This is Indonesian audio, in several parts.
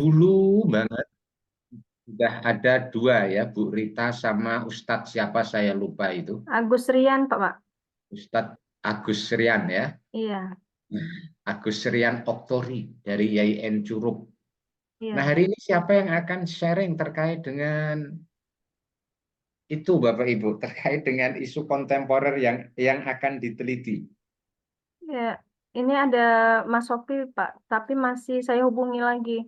Dulu banget sudah ada dua ya, Bu Rita sama Ustadz siapa saya lupa itu. Agus Rian, Pak. Ustadz Agus Rian ya. Iya, Agus Rian Oktori dari IAIN Curug. Nah, iya. hari ini siapa yang akan sharing terkait dengan itu Bapak Ibu, terkait dengan isu kontemporer yang akan diteliti? Ya, ini ada Mas Sofi, Pak, tapi masih saya hubungi lagi.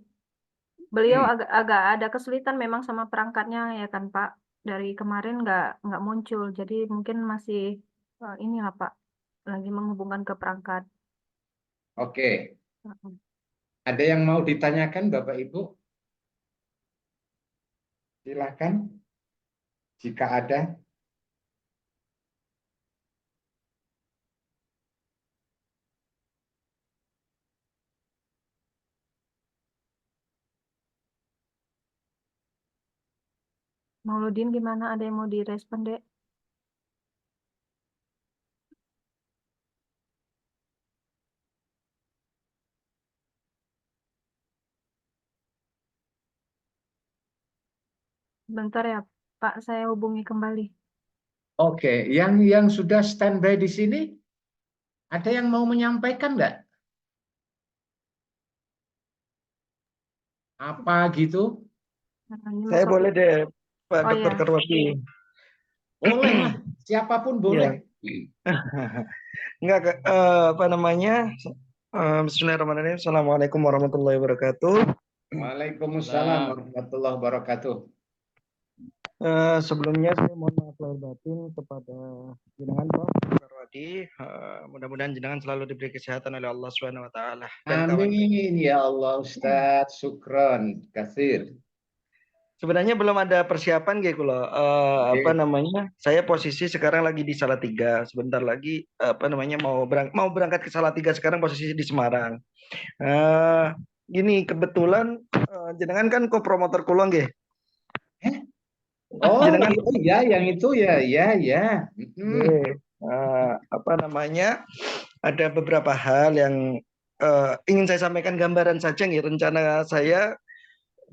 Beliau Hmm, agak ada kesulitan memang sama perangkatnya ya kan, Pak. Dari kemarin nggak muncul, jadi mungkin masih ini lah, Pak, lagi menghubungkan ke perangkat. oke. Heeh. Ada yang mau ditanyakan Bapak Ibu? Silakan jika ada. Mauludin gimana? Ada yang mau direspon, Dek? Bentar ya, Pak, saya hubungi kembali. Oke, yang sudah standby di sini, ada yang mau menyampaikan nggak? Apa gitu? Nah, ini Mas Saya Sofi. boleh deh, Pak Oh Dr. ya, Karwati. Boleh lah, siapapun boleh. Iya. Enggak, apa namanya? Bismillahirrahmanirrahim. Assalamualaikum warahmatullahi wabarakatuh. Waalaikumsalam warahmatullahi wabarakatuh. Sebelumnya saya mohon maaf lahir batin kepada jenengan Prof. Karwati. Mudah-mudahan jenengan selalu diberi kesehatan oleh Allah Subhanahu wa taala dan kawan. Amin ya Allah Ustadz, syukron, kasir. Sebenarnya belum ada persiapan gitu loh. Apa Oke. namanya? Saya posisi sekarang lagi di Salatiga. Sebentar lagi apa namanya mau berangkat ke Salatiga, sekarang posisi di Semarang. Eh Gini kebetulan jenengan kan kopromotor kula nggih. Eh? Oh Jenengan iya, yang itu ya, ya, ya. Mm-mm. nggih. Apa namanya? Ada beberapa hal yang ingin saya sampaikan gambaran saja nih rencana saya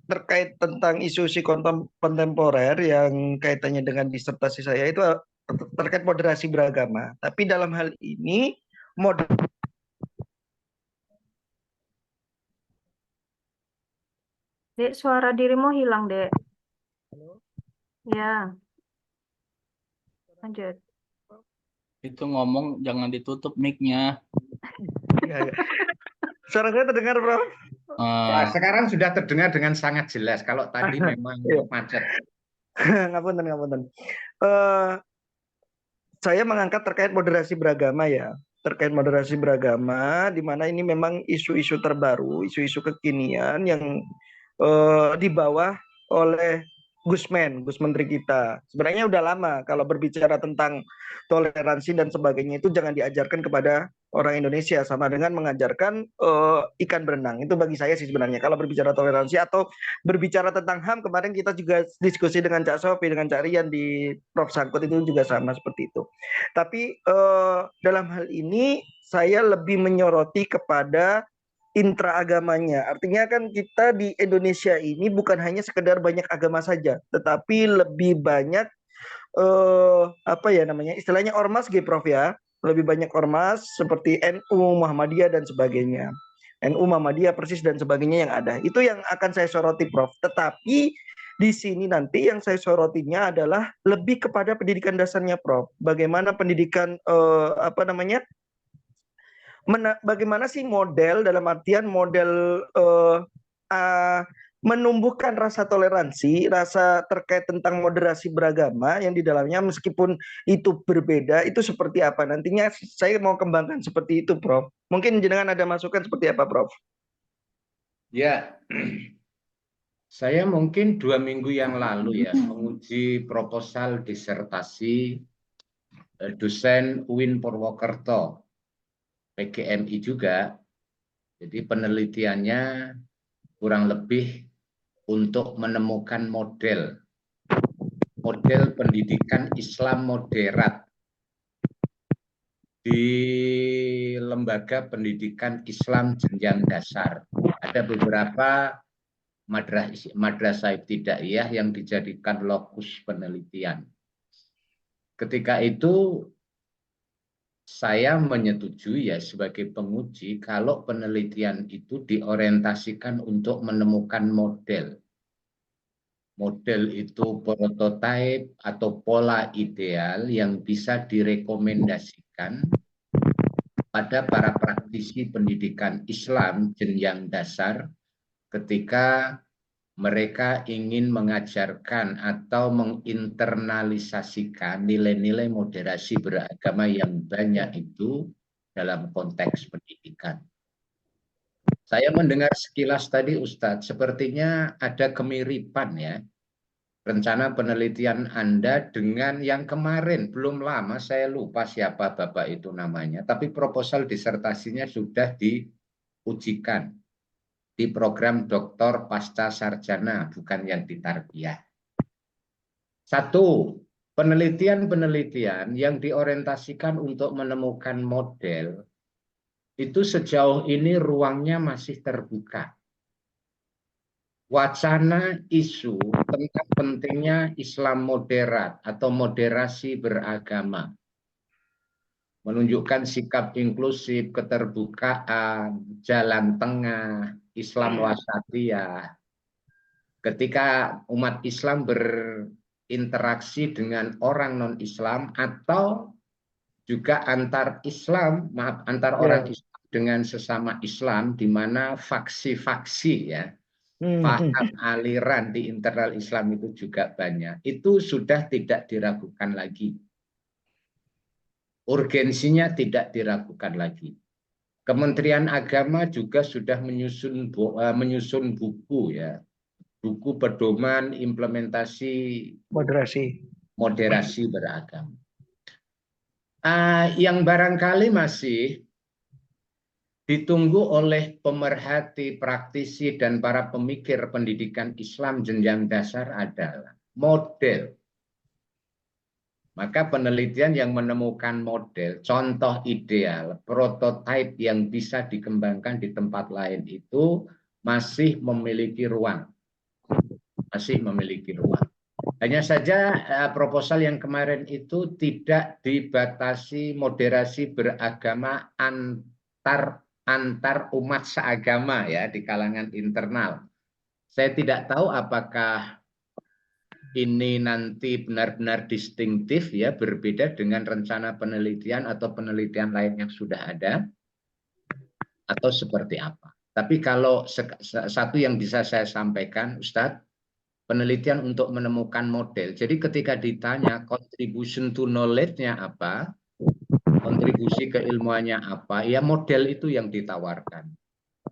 terkait tentang isu-isu kontemporer yang kaitannya dengan disertasi saya itu terkait moderasi beragama. Tapi dalam hal ini mod Dek, suara dirimu hilang, Dek. Ya, lanjut. Itu ngomong jangan ditutup mic-nya. ya, ya. Suara saya terdengar, Bro? Wah, sekarang sudah terdengar dengan sangat jelas. Kalau tadi memang Iya. macet. Ngapunten, ngapunten. Saya mengangkat terkait moderasi beragama ya. Terkait moderasi beragama, di mana ini memang isu-isu terbaru, isu-isu kekinian yang dibawa oleh Gus Menteri kita. Sebenarnya udah lama kalau berbicara tentang toleransi dan sebagainya itu jangan diajarkan kepada orang Indonesia sama dengan mengajarkan ikan berenang. Itu bagi saya sih sebenarnya. Kalau berbicara toleransi atau berbicara tentang HAM, kemarin kita juga diskusi dengan Cak Sofi, dengan Cak Rian di Prof Sangkut itu juga sama seperti itu. Tapi dalam hal ini saya lebih menyoroti kepada intraagamanya. Artinya kan kita di Indonesia ini bukan hanya sekedar banyak agama saja, tetapi lebih banyak apa ya namanya? Istilahnya ormas gitu Prof ya. Lebih banyak ormas seperti NU, Muhammadiyah dan sebagainya. NU, Muhammadiyah, Persis dan sebagainya yang ada. Itu yang akan saya soroti Prof. Tetapi di sini nanti yang saya sorotinya adalah lebih kepada pendidikan dasarnya Prof. Bagaimana pendidikan apa namanya? Bagaimana sih model dalam artian model uh, menumbuhkan rasa toleransi, rasa terkait tentang moderasi beragama yang di dalamnya meskipun itu berbeda, itu seperti apa? Nantinya saya mau kembangkan seperti itu, Prof. Mungkin jenengan ada masukan seperti apa, Prof? Ya, saya mungkin 2 minggu yang lalu ya menguji proposal disertasi dosen UIN Purwokerto, PGMI juga. Jadi penelitiannya kurang lebih untuk menemukan model pendidikan Islam moderat di lembaga pendidikan Islam jenjang dasar. Ada beberapa madrasah ibtidaiyah yang dijadikan lokus penelitian. Ketika itu saya menyetujui ya sebagai penguji kalau penelitian itu diorientasikan untuk menemukan model. Model itu prototipe atau pola ideal yang bisa direkomendasikan pada para praktisi pendidikan Islam jenjang dasar ketika mereka ingin mengajarkan atau menginternalisasikan nilai-nilai moderasi beragama yang banyak itu dalam konteks pendidikan. Saya mendengar sekilas tadi Ustadz, sepertinya ada kemiripan ya rencana penelitian Anda dengan yang kemarin. Belum lama, saya lupa siapa Bapak itu namanya, tapi proposal disertasinya sudah diujikan di program doktor pasca sarjana, bukan yang di tarbiyah. Satu, penelitian-penelitian yang diorientasikan untuk menemukan model, itu sejauh ini ruangnya masih terbuka. Wacana isu tentang pentingnya Islam moderat atau moderasi beragama, menunjukkan sikap inklusif, keterbukaan, jalan tengah, Islam wasatiyah. Ketika umat Islam berinteraksi dengan orang non-Islam atau juga antar Islam, antar orang Islam dengan sesama Islam, di mana faksi-faksi ya, paham aliran di internal Islam itu juga banyak. Itu sudah tidak diragukan lagi. Urgensinya tidak diragukan lagi. Kementerian Agama juga sudah menyusun buku ya, buku pedoman implementasi moderasi beragama. Yang barangkali masih ditunggu oleh pemerhati, praktisi, dan para pemikir pendidikan Islam jenjang dasar adalah model. Maka penelitian yang menemukan model, contoh ideal, prototipe yang bisa dikembangkan di tempat lain itu masih memiliki ruang. Masih memiliki ruang. Hanya saja proposal yang kemarin itu tidak dibatasi moderasi beragama antar umat seagama ya di kalangan internal. Saya tidak tahu apakah ini nanti benar-benar distinktif ya, berbeda dengan rencana penelitian atau penelitian lain yang sudah ada, atau seperti apa. Tapi kalau satu yang bisa saya sampaikan, Ustadz, penelitian untuk menemukan model. Jadi ketika ditanya contribution to knowledge-nya apa, kontribusi keilmuannya apa, ya model itu yang ditawarkan.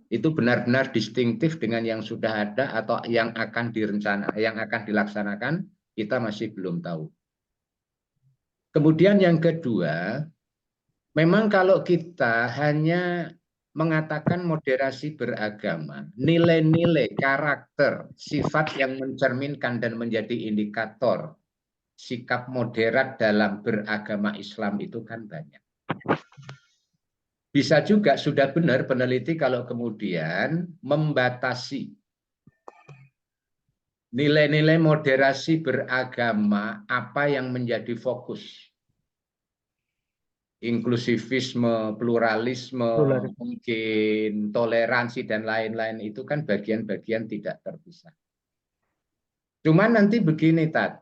Itu benar-benar distinktif dengan yang sudah ada atau yang akan dilaksanakan, kita masih belum tahu. Kemudian yang kedua, memang kalau kita hanya mengatakan moderasi beragama, nilai-nilai, karakter, sifat yang mencerminkan dan menjadi indikator sikap moderat dalam beragama Islam itu kan banyak. Bisa juga sudah benar peneliti kalau kemudian membatasi nilai-nilai moderasi beragama apa yang menjadi fokus. Inklusivisme, pluralisme, mungkin toleransi dan lain-lain itu kan bagian-bagian tidak terpisah. Cuman nanti begini, Tat.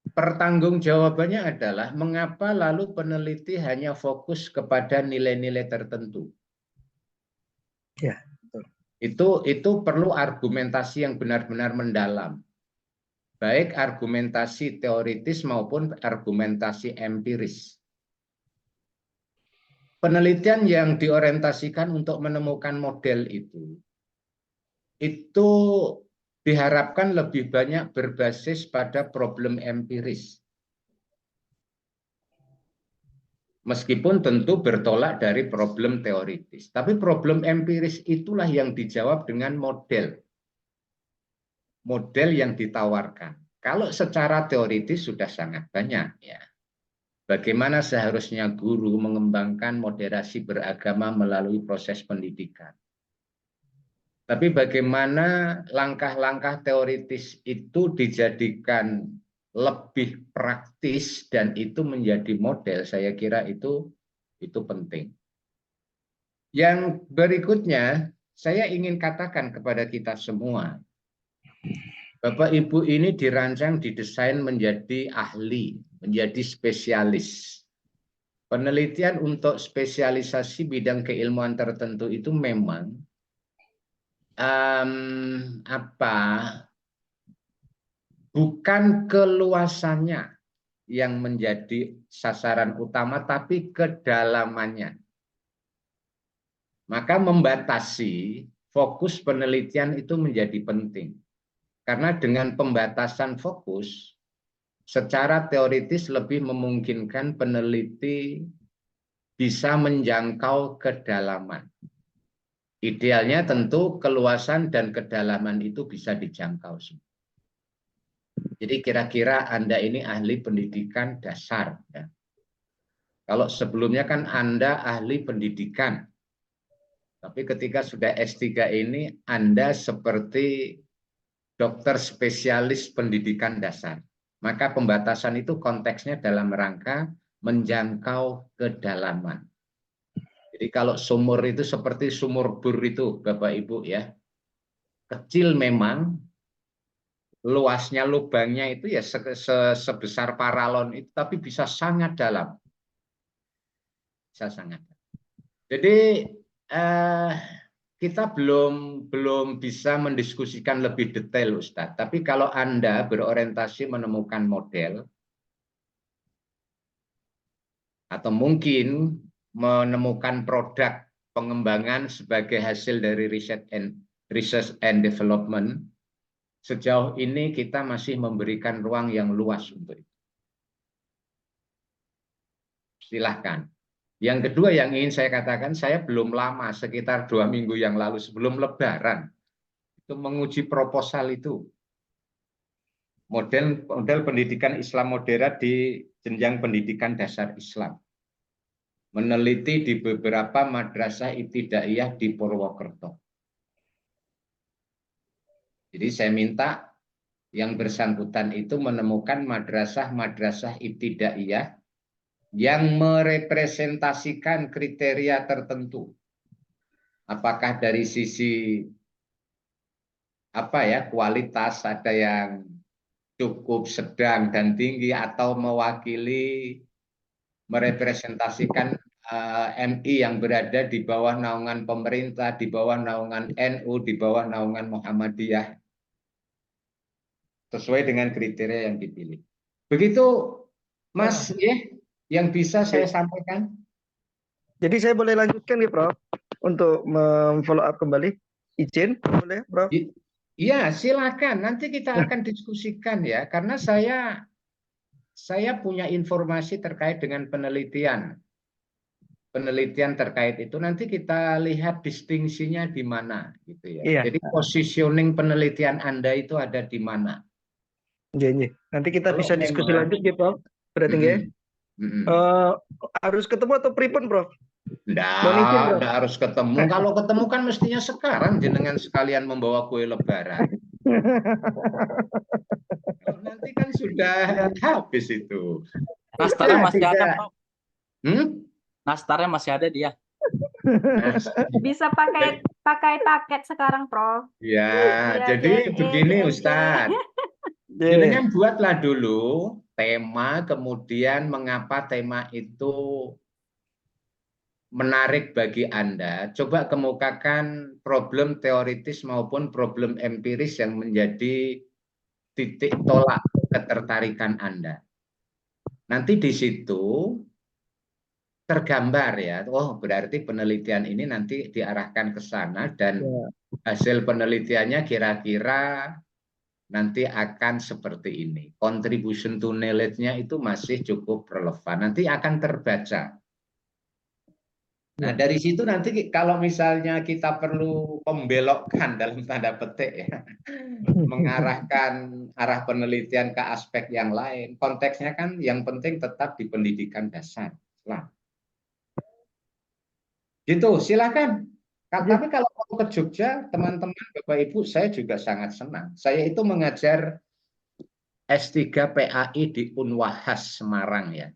Pertanggungjawabannya adalah mengapa lalu peneliti hanya fokus kepada nilai-nilai tertentu. Ya, itu perlu argumentasi yang benar-benar mendalam. Baik argumentasi teoritis maupun argumentasi empiris. Penelitian yang diorientasikan untuk menemukan model itu diharapkan lebih banyak berbasis pada problem empiris. Meskipun tentu bertolak dari problem teoritis. Tapi problem empiris itulah yang dijawab dengan model. Model yang ditawarkan. Kalau secara teoritis sudah sangat banyak ya. Bagaimana seharusnya guru mengembangkan moderasi beragama melalui proses pendidikan. Tapi bagaimana langkah-langkah teoritis itu dijadikan lebih praktis dan itu menjadi model, saya kira itu penting. Yang berikutnya, saya ingin katakan kepada kita semua, Bapak Ibu ini dirancang, didesain menjadi ahli, menjadi spesialis. Penelitian untuk spesialisasi bidang keilmuan tertentu itu memang bukan keluasannya yang menjadi sasaran utama, tapi kedalamannya. Maka membatasi fokus penelitian itu menjadi penting. Karena dengan pembatasan fokus, secara teoritis lebih memungkinkan peneliti bisa menjangkau kedalaman. Idealnya tentu keluasan dan kedalaman itu bisa dijangkau. Jadi kira-kira Anda ini ahli pendidikan dasar. Ya. Kalau sebelumnya kan Anda ahli pendidikan. Tapi ketika sudah S3 ini Anda seperti dokter spesialis pendidikan dasar. Maka pembatasan itu konteksnya dalam rangka menjangkau kedalaman. Jadi kalau sumur itu seperti sumur bor itu, Bapak Ibu ya. Kecil memang, luasnya lubangnya itu ya sebesar paralon itu, tapi bisa sangat dalam. Bisa sangat dalam. Jadi kita belum bisa mendiskusikan lebih detail, Ustadz. Tapi kalau Anda berorientasi menemukan model, atau mungkin menemukan produk pengembangan sebagai hasil dari research and development, sejauh ini kita masih memberikan ruang yang luas untuk itu. Silahkan. Yang kedua yang ingin saya katakan, saya belum lama, sekitar 2 minggu yang lalu sebelum Lebaran, itu menguji proposal itu. Model pendidikan Islam modern di jenjang pendidikan dasar Islam. Meneliti di beberapa madrasah ibtidaiyah di Purwokerto. Jadi saya minta yang bersangkutan itu menemukan madrasah-madrasah ibtidaiyah yang merepresentasikan kriteria tertentu. Apakah dari sisi kualitas, ada yang cukup, sedang, dan tinggi, atau mewakili merepresentasikan MI yang berada di bawah naungan pemerintah, di bawah naungan NU, di bawah naungan Muhammadiyah, sesuai dengan kriteria yang dipilih. Begitu, Mas, yang bisa saya sampaikan. Jadi saya boleh lanjutkan nih, Prof, untuk memfollow up kembali. Izin, boleh, Prof? Iya, silakan. Nanti kita akan diskusikan ya, karena saya punya informasi terkait dengan penelitian terkait itu. Nanti kita lihat distingsinya di mana, gitu ya. Iya. Jadi positioning penelitian Anda itu ada di mana. Iya. Nanti kita Kalau bisa diskusi lanjut ya, Prof. Berarti ya. Harus ketemu atau pripun, Prof? Nggak harus ketemu. Kalau ketemu kan mestinya sekarang jenengan sekalian membawa kue Lebaran. Kalau nanti kan sudah habis itu. Nastarnya masih ada, Prof. Nastarnya masih ada dia. Bisa pakai paket sekarang, Prof. Ya, jadi begini, Ustadz. Jenengan buatlah dulu tema, kemudian mengapa tema itu menarik bagi Anda. Coba kemukakan problem teoritis maupun problem empiris yang menjadi titik tolak ketertarikan Anda. Nanti di situ tergambar ya, oh berarti penelitian ini nanti diarahkan ke sana dan hasil penelitiannya kira-kira nanti akan seperti ini. Contribution to knowledge-nya itu masih cukup relevan. Nanti akan terbaca. Nah, dari situ nanti kalau misalnya kita perlu membelokkan dalam tanda petik ya, mengarahkan arah penelitian ke aspek yang lain, konteksnya kan yang penting tetap di pendidikan dasar. Gitu, silakan. Tapi kalau mau ke Jogja, teman-teman, Bapak Ibu, saya juga sangat senang. Saya itu mengajar S3 PAI di Unwahas Semarang ya.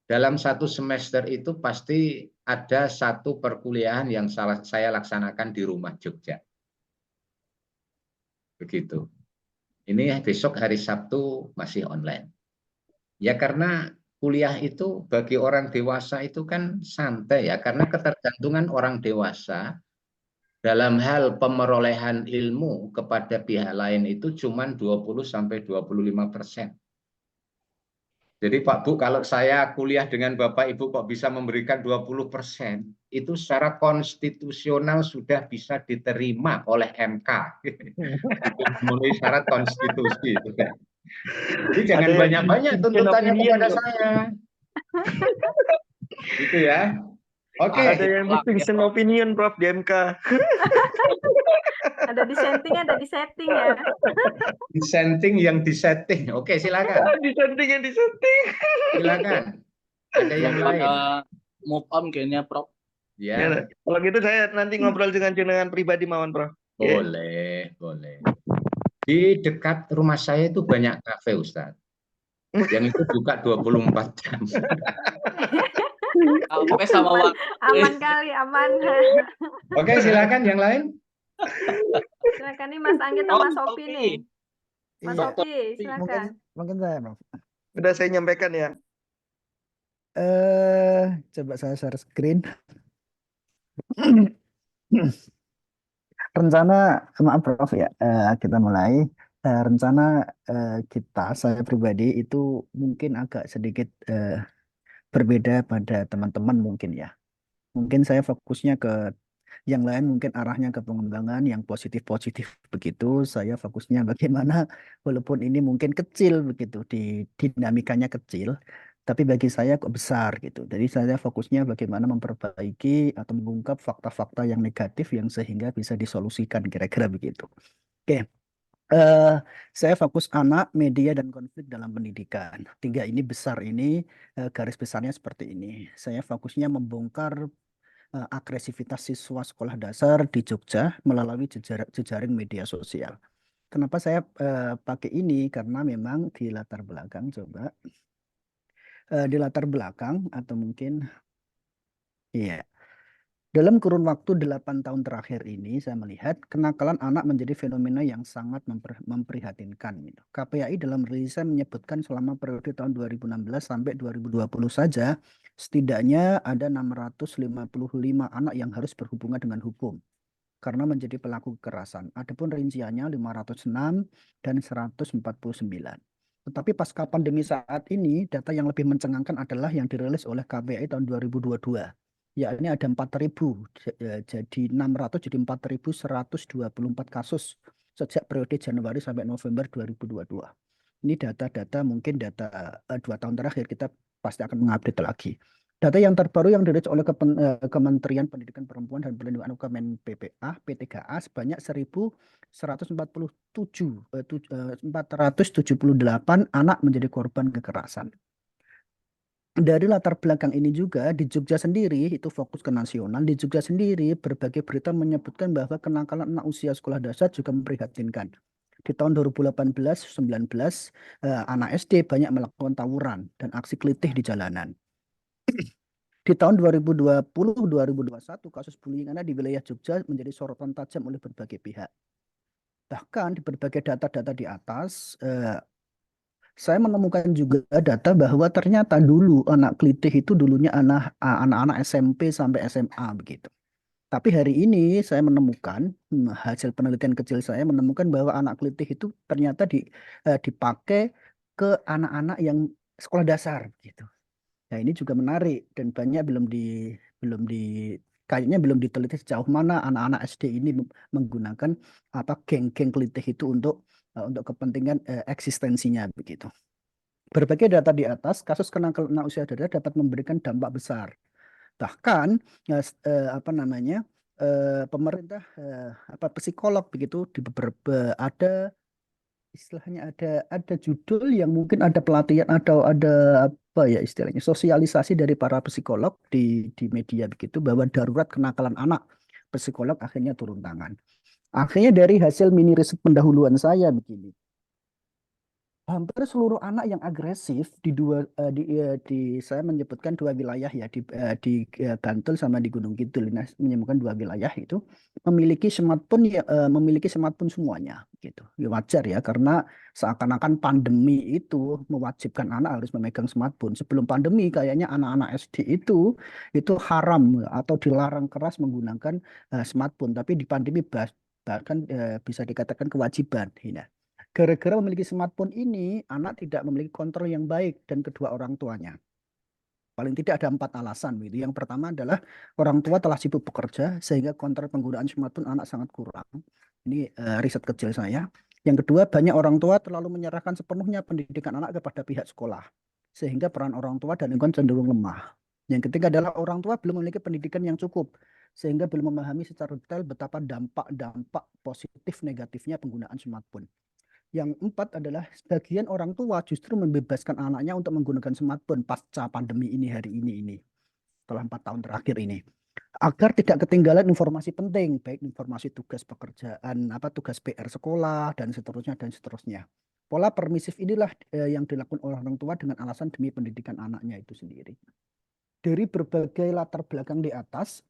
Dalam satu semester itu pasti ada satu perkuliahan yang saya laksanakan di rumah Jogja. Begitu. Ini besok hari Sabtu masih online. Ya karena kuliah itu bagi orang dewasa itu kan santai ya, karena ketergantungan orang dewasa dalam hal pemerolehan ilmu kepada pihak lain itu cuma 20-25%. Jadi Pak Bu, kalau saya kuliah dengan Bapak Ibu kok bisa memberikan 20%, itu secara konstitusional sudah bisa diterima oleh MK. Memenuhi syarat konstitusi. Jadi jangan banyak-banyak tuntutannya kepada saya. Gitu ya. Oke. Ada yang distinction opinion, Prof, di MK. Ada dissenting, ada disetting ya. Dissenting yang disetting. Oke, silakan. Dissenting yang disetting. Silakan. Ada yang lain. Move on kayaknya, Prof. Ya. Kalau gitu saya nanti ngobrol dengan jenengan pribadi mawon, Prof. Boleh, boleh. Di dekat rumah saya itu banyak kafe, Ustaz. Yang itu buka 24 jam. Sampai sama waktu. Aman kali, aman. Oke, silakan yang lain. Silakan nih Mas Anggit sama Mas Sopi nih. Mas Iya, Sopi, silakan. mungkin saya, Prof. Udah saya nyampaikan ya. Coba saya share screen. Rencana, maaf Prof ya, kita mulai. Rencana saya pribadi itu mungkin agak sedikit berbeda pada teman-teman mungkin ya. Mungkin saya fokusnya ke yang lain, mungkin arahnya ke pengembangan yang positif-positif begitu. Saya fokusnya bagaimana, walaupun ini mungkin kecil begitu, di dinamikanya kecil, tapi bagi saya kok besar gitu. Jadi saya fokusnya bagaimana memperbaiki atau mengungkap fakta-fakta yang negatif yang sehingga bisa disolusikan, kira-kira begitu. Oke. Saya fokus anak, media, dan konflik dalam pendidikan. 3 ini besar ini, garis besarnya seperti ini. Saya fokusnya membongkar agresivitas siswa sekolah dasar di Jogja melalui jejaring media sosial. Kenapa saya pakai ini? Karena memang di latar belakang, di latar belakang atau mungkin, iya. Dalam kurun waktu 8 tahun terakhir ini, saya melihat kenakalan anak menjadi fenomena yang sangat memprihatinkan. Gitu. KPAI dalam rilisnya menyebutkan selama periode tahun 2016 sampai 2020 saja, setidaknya ada 655 anak yang harus berhubungan dengan hukum karena menjadi pelaku kekerasan. Adapun rinciannya 506 dan 149. Tetapi pasca pandemi saat ini, data yang lebih mencengangkan adalah yang dirilis oleh KPAI tahun 2022. Ya, ini ada 4.000, jadi 600 jadi 4.124 kasus sejak periode Januari sampai November 2022. Ini data-data mungkin data 2 tahun terakhir, kita pasti akan mengupdate lagi. Data yang terbaru yang dirilis oleh Kementerian Pendidikan Perempuan dan Perlindungan Anak Kemen PPA, P3A sebanyak 478 anak menjadi korban kekerasan. Dari latar belakang ini juga di Jogja sendiri, itu fokus ke nasional, di Jogja sendiri berbagai berita menyebutkan bahwa kenakalan anak usia sekolah dasar juga memprihatinkan. Di tahun 2018-19, anak SD banyak melakukan tawuran dan aksi kelitih di jalanan. Di tahun 2020-2021, kasus bullying anak di wilayah Jogja menjadi sorotan tajam oleh berbagai pihak. Bahkan di berbagai data-data di atas, saya menemukan juga data bahwa ternyata dulu anak kelitih itu dulunya anak-anak SMP sampai SMA begitu. Tapi hari ini saya menemukan, hasil penelitian kecil saya menemukan bahwa anak kelitih itu ternyata dipakai ke anak-anak yang sekolah dasar begitu. Nah, ini juga menarik dan banyak kayaknya belum diteliti sejauh mana anak-anak SD ini menggunakan geng-geng kelitih itu untuk kepentingan eksistensinya begitu. Berbagai data di atas, kasus kenakalan anak usia dini dapat memberikan dampak besar. Bahkan pemerintah psikolog begitu di beberapa ada istilahnya ada judul yang mungkin ada pelatihan atau ada istilahnya sosialisasi dari para psikolog di media begitu bahwa darurat kenakalan anak psikolog akhirnya turun tangan. Akhirnya dari hasil mini riset pendahuluan saya begini, hampir seluruh anak yang agresif saya menyebutkan dua wilayah ya di Bantul sama di Gunung Kidul, menyebutkan dua wilayah itu memiliki smartphone semuanya gitu. Ya wajar ya, karena seakan-akan pandemi itu mewajibkan anak harus memegang smartphone. Sebelum pandemi kayaknya anak-anak SD itu haram atau dilarang keras menggunakan smartphone, tapi di pandemi bahkan bisa dikatakan kewajiban. Nah, gara-gara memiliki smartphone ini, anak tidak memiliki kontrol yang baik dan kedua orang tuanya. Paling tidak ada 4 alasan. Gitu. Yang pertama adalah orang tua telah sibuk bekerja sehingga kontrol penggunaan smartphone anak sangat kurang. Ini riset kecil saya. Yang kedua, banyak orang tua terlalu menyerahkan sepenuhnya pendidikan anak kepada pihak sekolah, sehingga peran orang tua dan lingkungan cenderung lemah. Yang ketiga adalah orang tua belum memiliki pendidikan yang cukup, sehingga belum memahami secara detail betapa dampak positif negatifnya penggunaan smartphone. Yang empat adalah sebagian orang tua justru membebaskan anaknya untuk menggunakan smartphone pasca pandemi ini setelah 4 tahun terakhir ini, agar tidak ketinggalan informasi penting, baik informasi tugas pekerjaan, tugas PR sekolah dan seterusnya. Pola permisif inilah yang dilakukan oleh orang tua dengan alasan demi pendidikan anaknya itu sendiri. Dari berbagai latar belakang di atas,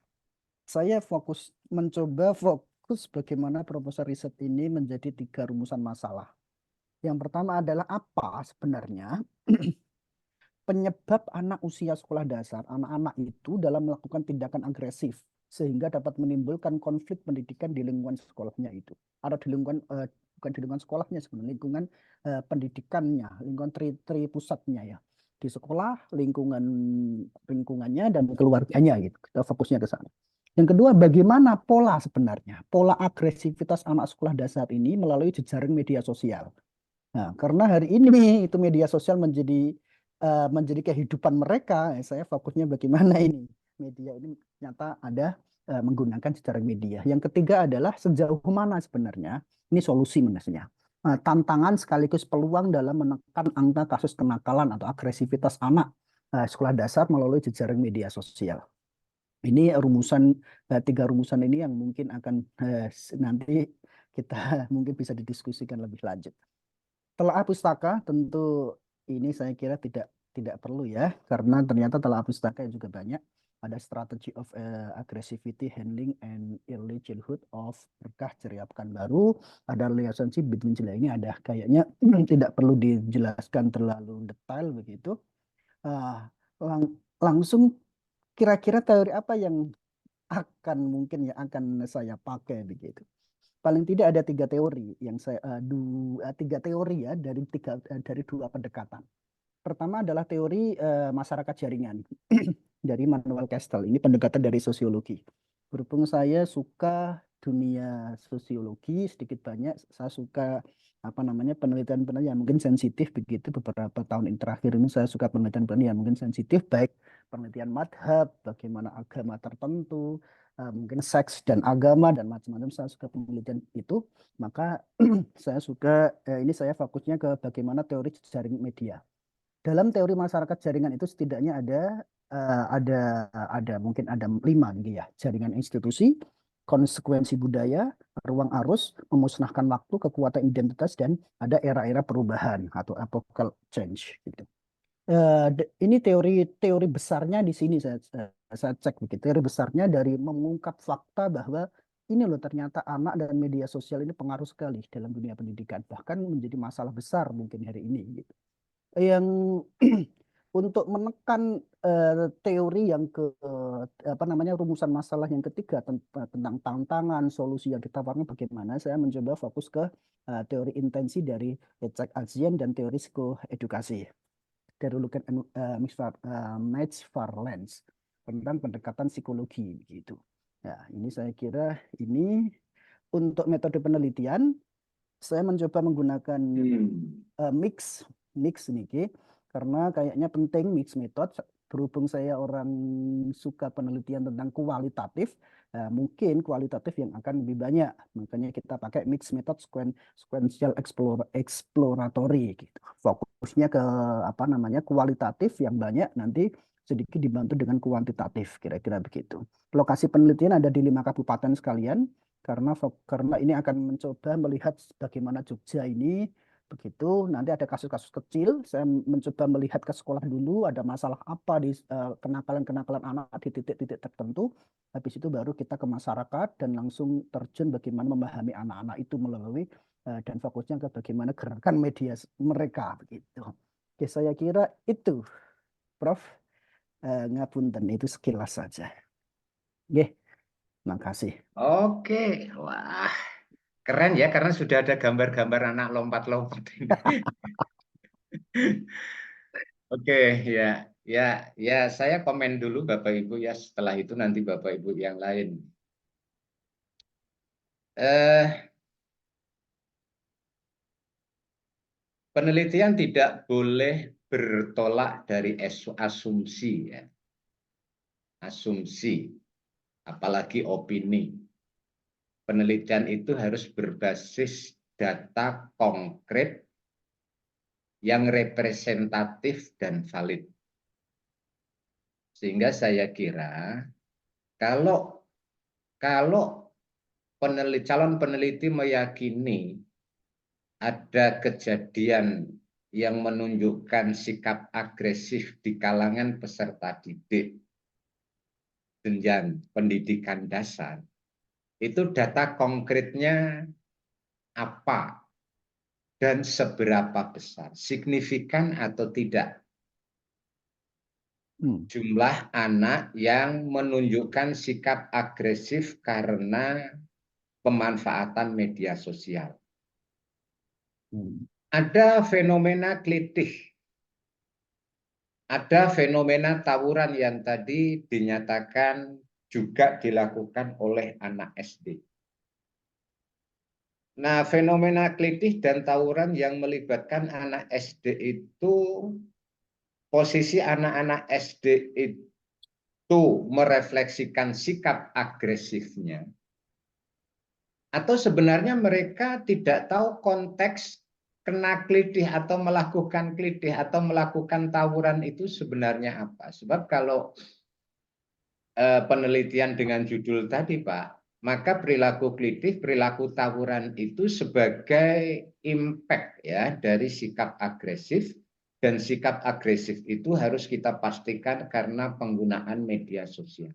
saya mencoba fokus bagaimana proposal riset ini menjadi 3 rumusan masalah. Yang pertama adalah apa sebenarnya penyebab anak usia sekolah dasar, anak-anak itu dalam melakukan tindakan agresif sehingga dapat menimbulkan konflik pendidikan di lingkungan sekolahnya itu. Atau di lingkungan bukan di lingkungan sekolahnya sebenarnya, lingkungan pendidikannya, lingkungan tri pusatnya ya. Di sekolah, lingkungannya dan keluarganya gitu. Kita fokusnya ke sana. Yang kedua, bagaimana pola sebenarnya? Pola agresivitas anak sekolah dasar ini melalui jejaring media sosial. Nah, karena hari ini itu media sosial menjadi kehidupan mereka, saya fokusnya bagaimana ini media ini ternyata ada menggunakan jejaring media. Yang ketiga adalah sejauh mana sebenarnya ini solusi menurutnya. Tantangan sekaligus peluang dalam menekan angka kasus kenakalan atau agresivitas anak sekolah dasar melalui jejaring media sosial. Ini 3 rumusan ini yang mungkin akan nanti kita mungkin bisa didiskusikan lebih lanjut. Telaah pustaka tentu ini saya kira tidak perlu ya, karena ternyata telaah pustaka juga banyak. Ada Strategy of Aggressivity Handling and Early Childhood of Berkah Ceria Pekanbaru, ada Relationship Between Children. Ini ada kayaknya tidak perlu dijelaskan terlalu detail begitu. Langsung kira-kira teori apa yang akan saya pakai begitu. Paling tidak ada 3 teori yang tiga teori ya dari 2 pendekatan. Pertama adalah teori masyarakat jaringan dari Manuel Castells. Ini pendekatan dari sosiologi. Berhubung saya suka dunia sosiologi sedikit banyak, saya suka penelitian-penelitian yang mungkin sensitif begitu. Beberapa tahun yang terakhir ini saya suka penelitian-penelitian yang mungkin sensitif, baik penelitian madhab, bagaimana agama tertentu, mungkin seks dan agama dan macam-macam, saya suka penelitian itu. Maka saya suka ini saya fokusnya ke bagaimana teori jaring media. Dalam teori masyarakat jaringan itu setidaknya mungkin ada 5 gitu ya. Jaringan institusi, konsekuensi budaya, ruang arus, memusnahkan waktu, kekuatan identitas, dan ada era-era perubahan atau epochal change gitu. Ini teori besarnya di sini saya cek begitu. Teori besarnya dari mengungkap fakta bahwa ini loh ternyata anak dan media sosial ini pengaruh sekali dalam dunia pendidikan, bahkan menjadi masalah besar mungkin hari ini gitu. Yang untuk menekan teori yang rumusan masalah yang ketiga tentang tantangan solusi yang ditawarkan bagaimana, saya mencoba fokus ke teori intensi dari Eckhart Azian dan teori psikoedukasi dari Lucan McFarlane tentang pendekatan psikologi gitu. Nah, ini saya kira ini untuk metode penelitian saya mencoba menggunakan mix nih, karena kayaknya penting mix method. Berhubung saya orang suka penelitian tentang kualitatif, mungkin kualitatif yang akan lebih banyak. Makanya kita pakai mix method sequential exploratory gitu. Fokusnya ke kualitatif yang banyak, nanti sedikit dibantu dengan kuantitatif, kira-kira begitu. Lokasi penelitian ada di 5 kabupaten sekalian, karena ini akan mencoba melihat bagaimana Jogja ini begitu. Nanti ada kasus-kasus kecil, saya mencoba melihat ke sekolah dulu, ada masalah apa di kenakalan-kenakalan anak di titik-titik tertentu. Habis itu baru kita ke masyarakat dan langsung terjun bagaimana memahami anak-anak itu melalui dan fokusnya ke bagaimana gerakan media mereka begitu. Oke, saya kira itu, Prof. Ngapunten, itu sekilas saja. Oke, makasih. Oke, wah, keren ya karena sudah ada gambar-gambar anak lompat-lompat ini. Oke, ya, ya, ya, saya komen dulu Bapak Ibu ya. Setelah itu nanti Bapak Ibu yang lain. Penelitian tidak boleh bertolak dari asumsi ya. Asumsi, apalagi opini. Penelitian itu harus berbasis data konkret yang representatif dan valid. Sehingga saya kira kalau calon peneliti meyakini ada kejadian yang menunjukkan sikap agresif di kalangan peserta didik jenjang pendidikan dasar, itu data konkretnya apa dan seberapa besar, signifikan atau tidak jumlah anak yang menunjukkan sikap agresif karena pemanfaatan media sosial. Ada fenomena kelitih, ada fenomena tawuran yang tadi dinyatakan juga dilakukan oleh anak SD. Nah, fenomena kelitih dan tawuran yang melibatkan anak SD itu, posisi anak-anak SD itu merefleksikan sikap agresifnya, atau sebenarnya mereka tidak tahu konteks kena kelitih atau melakukan tawuran itu sebenarnya apa. Sebab kalau penelitian dengan judul tadi, Pak, maka perilaku kelitih, perilaku tawuran itu sebagai impact ya dari sikap agresif, dan sikap agresif itu harus kita pastikan karena penggunaan media sosial.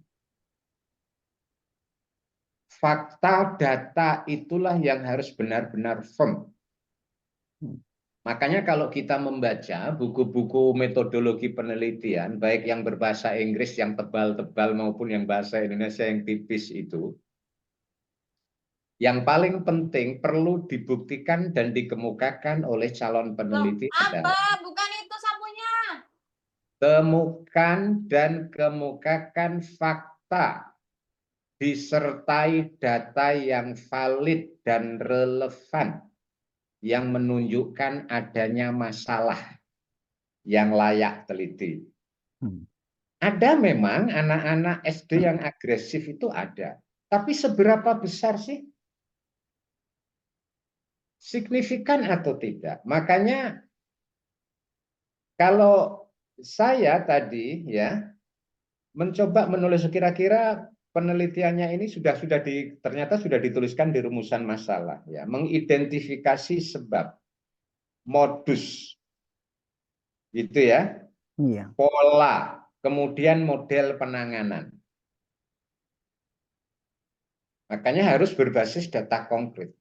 Fakta data itulah yang harus benar-benar firm. Makanya kalau kita membaca buku-buku metodologi penelitian, baik yang berbahasa Inggris yang tebal-tebal maupun yang bahasa Indonesia yang tipis itu, yang paling penting perlu dibuktikan dan dikemukakan oleh calon peneliti adalah bukan itu sapunya. Temukan dan kemukakan fakta disertai data yang valid dan relevan yang menunjukkan adanya masalah yang layak teliti. Ada memang anak-anak SD yang agresif itu ada, tapi seberapa besar sih? Signifikan atau tidak? Makanya kalau saya tadi ya mencoba menulis kira-kira penelitiannya ini ternyata sudah dituliskan di rumusan masalah ya, mengidentifikasi sebab, modus, gitu ya, pola, kemudian model penanganan. Makanya harus berbasis data konkret.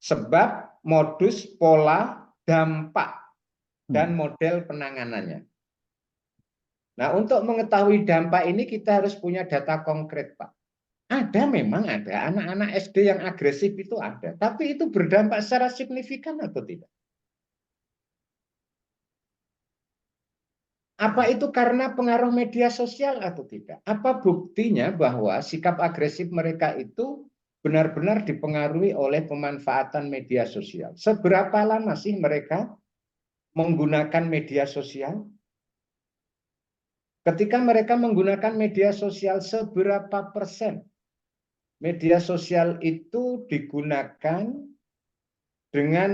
Sebab, modus, pola, dampak, dan model penanganannya. Nah, untuk mengetahui dampak ini kita harus punya data konkret, Pak. Ada memang ada anak-anak SD yang agresif itu ada, tapi itu berdampak secara signifikan atau tidak? Apa itu karena pengaruh media sosial atau tidak? Apa buktinya bahwa sikap agresif mereka itu benar-benar dipengaruhi oleh pemanfaatan media sosial? Seberapa lama sih mereka menggunakan media sosial? Ketika mereka menggunakan media sosial, seberapa persen media sosial itu digunakan dengan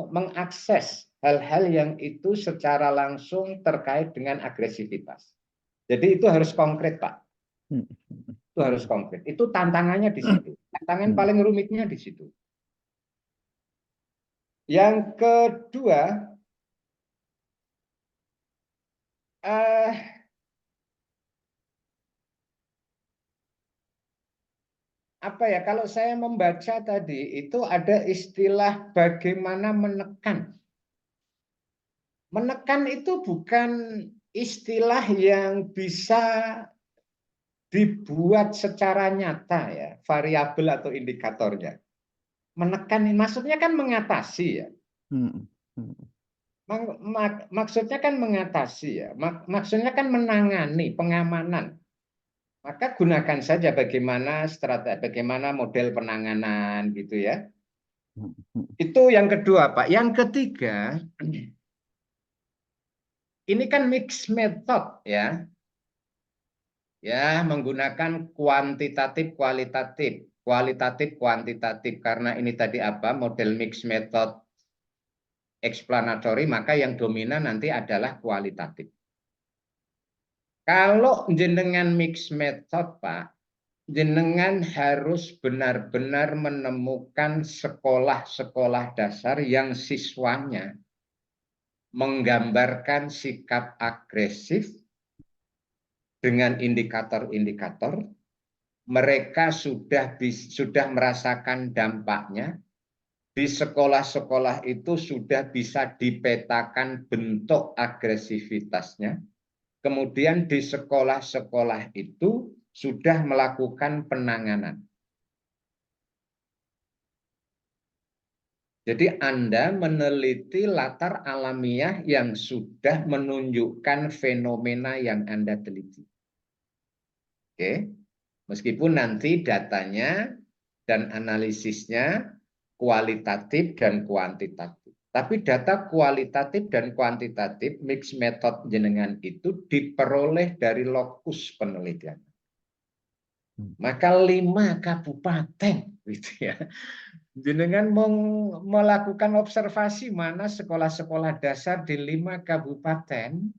mengakses hal-hal yang itu secara langsung terkait dengan agresivitas. Jadi itu harus konkret, Pak. Itu harus konkret. Itu tantangannya di situ. Tantangan paling rumitnya di situ. Yang kedua, apa ya, kalau saya membaca tadi itu ada istilah bagaimana menekan. Menekan itu bukan istilah yang bisa dibuat secara nyata ya, variabel atau indikatornya. Menekan maksudnya kan mengatasi ya. Maksudnya kan mengatasi ya. Maksudnya kan menangani, pengamanan. Maka gunakan saja bagaimana strategi, bagaimana model penanganan gitu ya. Itu yang kedua, Pak. Yang ketiga, ini kan mix method ya. Ya, menggunakan kuantitatif, kualitatif, kualitatif, kuantitatif. Karena ini tadi apa? Model mix method explanatory, maka yang dominan nanti adalah kualitatif. Kalau jenengan mix method, Pak, jenengan harus benar-benar menemukan sekolah-sekolah dasar yang siswanya menggambarkan sikap agresif dengan indikator-indikator, mereka sudah merasakan dampaknya, di sekolah-sekolah itu sudah bisa dipetakan bentuk agresivitasnya, kemudian di sekolah-sekolah itu sudah melakukan penanganan. Jadi Anda meneliti latar alamiah yang sudah menunjukkan fenomena yang Anda teliti. Oke, meskipun nanti datanya dan analisisnya kualitatif dan kuantitatif. Tapi data kualitatif dan kuantitatif mix method jenengan itu diperoleh dari lokus penelitian. Maka 5 kabupaten gitu ya. Jenengan melakukan observasi mana sekolah-sekolah dasar di 5 kabupaten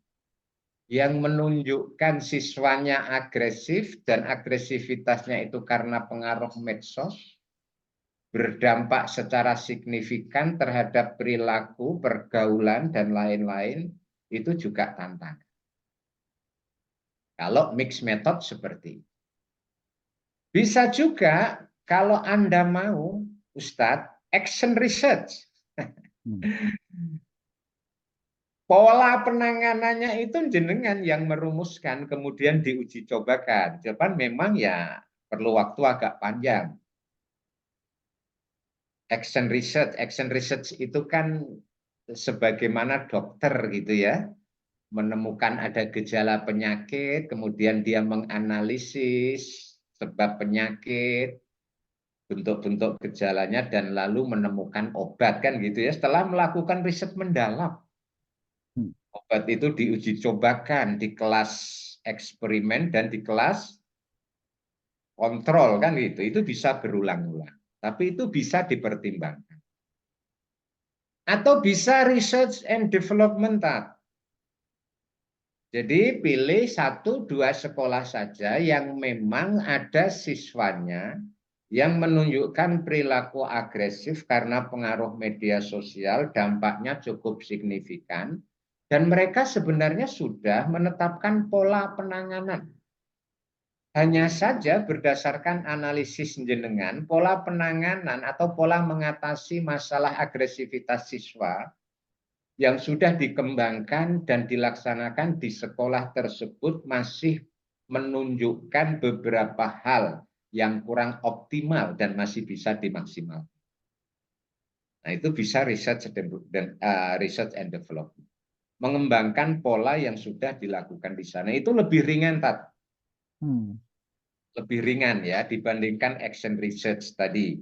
yang menunjukkan siswanya agresif dan agresivitasnya itu karena pengaruh medsos, berdampak secara signifikan terhadap perilaku, pergaulan, dan lain-lain, itu juga tantangan. Kalau mix method seperti itu. Bisa juga kalau Anda mau, Ustadz, action research. Pola penanganannya itu jenengan yang merumuskan, kemudian diuji cobakan. Cuman memang ya perlu waktu agak panjang. Action research itu kan sebagaimana dokter gitu ya, menemukan ada gejala penyakit, kemudian dia menganalisis sebab penyakit, bentuk-bentuk gejalanya, dan lalu menemukan obat kan gitu ya. Setelah melakukan riset mendalam, obat itu diuji cobakan di kelas eksperimen dan di kelas kontrol kan gitu. Itu bisa berulang-ulang. Tapi itu bisa dipertimbangkan. Atau bisa research and development. Jadi pilih 1-2 sekolah saja yang memang ada siswanya yang menunjukkan perilaku agresif karena pengaruh media sosial, dampaknya cukup signifikan, dan mereka sebenarnya sudah menetapkan pola penanganan. Hanya saja berdasarkan analisis jenengan, pola penanganan atau pola mengatasi masalah agresivitas siswa yang sudah dikembangkan dan dilaksanakan di sekolah tersebut masih menunjukkan beberapa hal yang kurang optimal dan masih bisa dimaksimalkan. Nah, itu bisa research and development. Mengembangkan pola yang sudah dilakukan di sana. Itu lebih ringan, Tat. Lebih ringan ya dibandingkan action research tadi.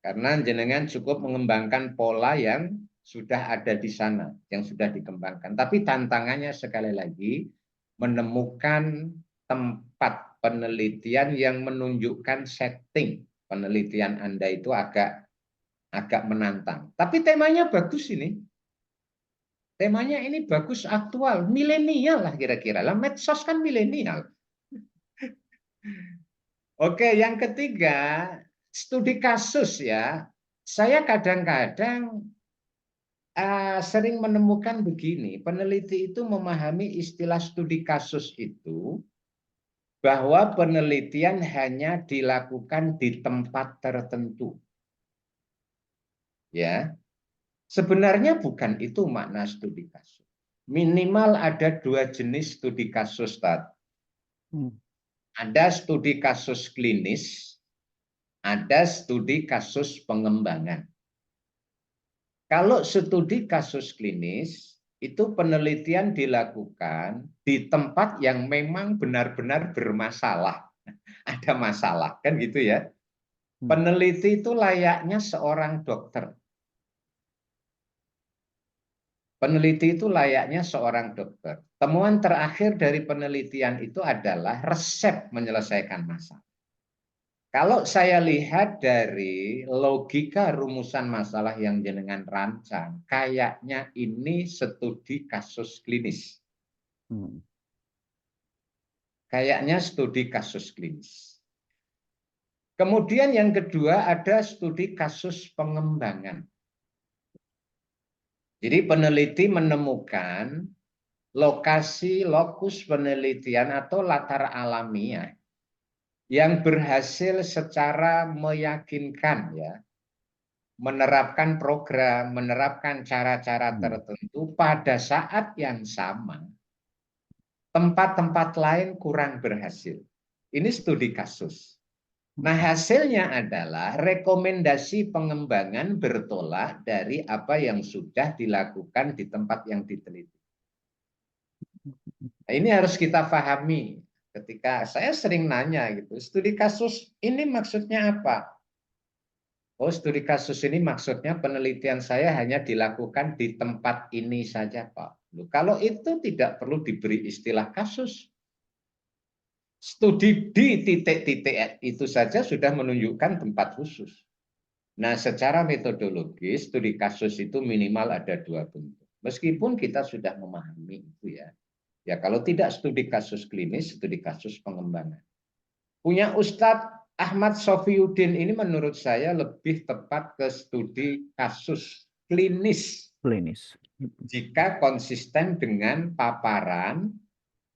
Karena jenengan cukup mengembangkan pola yang sudah ada di sana, yang sudah dikembangkan. Tapi tantangannya sekali lagi menemukan tempat penelitian yang menunjukkan setting penelitian Anda itu agak menantang. Tapi temanya bagus ini. Temanya ini bagus, aktual, milenial lah kira-kira. Lah medsos kan milenial. Oke, yang ketiga, studi kasus ya. Saya kadang-kadang sering menemukan begini, peneliti itu memahami istilah studi kasus itu bahwa penelitian hanya dilakukan di tempat tertentu. Ya, sebenarnya bukan itu makna studi kasus. Minimal ada 2 jenis studi kasus tadi. Ada studi kasus klinis, ada studi kasus pengembangan. Kalau studi kasus klinis, itu penelitian dilakukan di tempat yang memang benar-benar bermasalah. Ada masalah, kan gitu ya. Peneliti itu layaknya seorang dokter. Peneliti itu layaknya seorang dokter. Temuan terakhir dari penelitian itu adalah resep menyelesaikan masalah. Kalau saya lihat dari logika rumusan masalah yang jenengan rancang, kayaknya ini studi kasus klinis. Kayaknya studi kasus klinis. Kemudian yang kedua ada studi kasus pengembangan. Jadi peneliti menemukan lokasi, lokus penelitian atau latar alamiah yang berhasil secara meyakinkan ya menerapkan program, menerapkan cara-cara tertentu pada saat yang sama tempat-tempat lain kurang berhasil. Ini studi kasus. Nah, hasilnya adalah rekomendasi pengembangan bertolak dari apa yang sudah dilakukan di tempat yang diteliti. Nah, ini harus kita pahami ketika saya sering nanya gitu, studi kasus ini maksudnya apa? Oh, studi kasus ini maksudnya penelitian saya hanya dilakukan di tempat ini saja, Pak. Loh, kalau itu tidak perlu diberi istilah kasus. Studi di titik-titik itu saja sudah menunjukkan tempat khusus. Nah, secara metodologis, studi kasus itu minimal ada 2 bentuk. Meskipun kita sudah memahami itu ya. Ya, kalau tidak studi kasus klinis, studi kasus pengembangan. Punya Ustadz Ahmad Sofiuddin ini menurut saya lebih tepat ke studi kasus klinis. Jika konsisten dengan paparan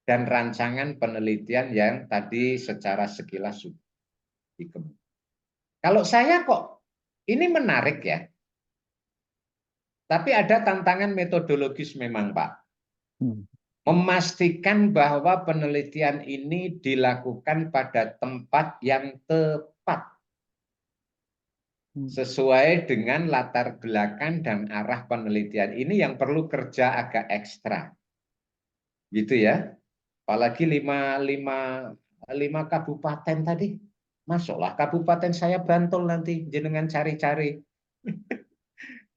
dan rancangan penelitian yang tadi secara sekilas sudah dikemukakan. Kalau saya kok ini menarik ya. Tapi ada tantangan metodologis memang, Pak. Memastikan bahwa penelitian ini dilakukan pada tempat yang tepat. Sesuai dengan latar belakang dan arah penelitian ini yang perlu kerja agak ekstra. Gitu ya. Apalagi 5 kabupaten tadi. Masuklah kabupaten saya Bantul nanti jenengan cari-cari.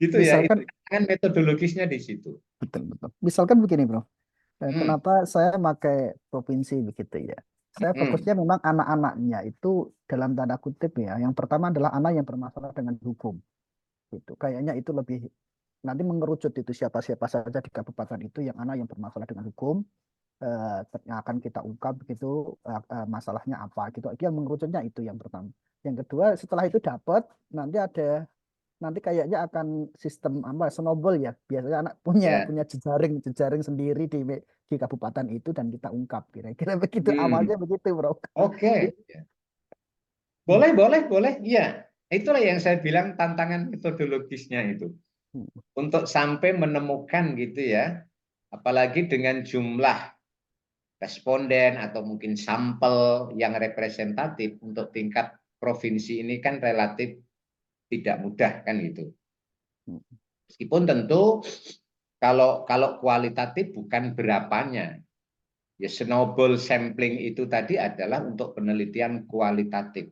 Gitu ya, itu kan metodologisnya di situ. Betul. Misalkan begini, Bro. Kenapa saya pakai provinsi begitu ya? Saya fokusnya memang anak-anaknya itu dalam tanda kutip ya. Yang pertama adalah anak yang bermasalah dengan hukum. Gitu. Kayaknya itu lebih nanti mengerucut itu siapa-siapa saja di kabupaten itu yang anak yang bermasalah dengan hukum. Yang akan kita ungkap begitu masalahnya apa gitu. Yang mengerucutnya itu yang pertama. Yang kedua setelah itu dapat nanti kayaknya akan sistem apa snowball ya. Biasanya anak punya jejaring sendiri di kabupaten itu dan kita ungkap kira-kira begitu awalnya begitu, Bro. Oke. Boleh. Iya. Itulah yang saya bilang tantangan metodologisnya itu. Untuk sampai menemukan gitu ya. Apalagi dengan jumlah responden atau mungkin sampel yang representatif untuk tingkat provinsi ini kan relatif tidak mudah kan gitu. Meskipun tentu kalau kualitatif bukan berapanya. Ya snowball sampling itu tadi adalah untuk penelitian kualitatif.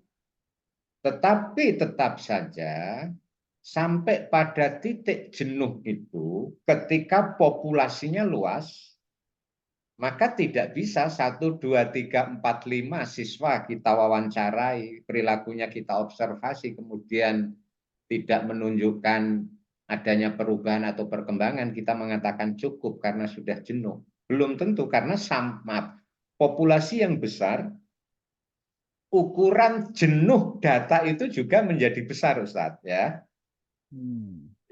Tetapi tetap saja sampai pada titik jenuh itu ketika populasinya luas, maka tidak bisa 1, 2, 3, 4, 5 siswa kita wawancarai, perilakunya kita observasi, kemudian tidak menunjukkan adanya perubahan atau perkembangan kita mengatakan cukup karena sudah jenuh. Belum tentu, karena populasi yang besar, ukuran jenuh data itu juga menjadi besar, Ustadz, ya.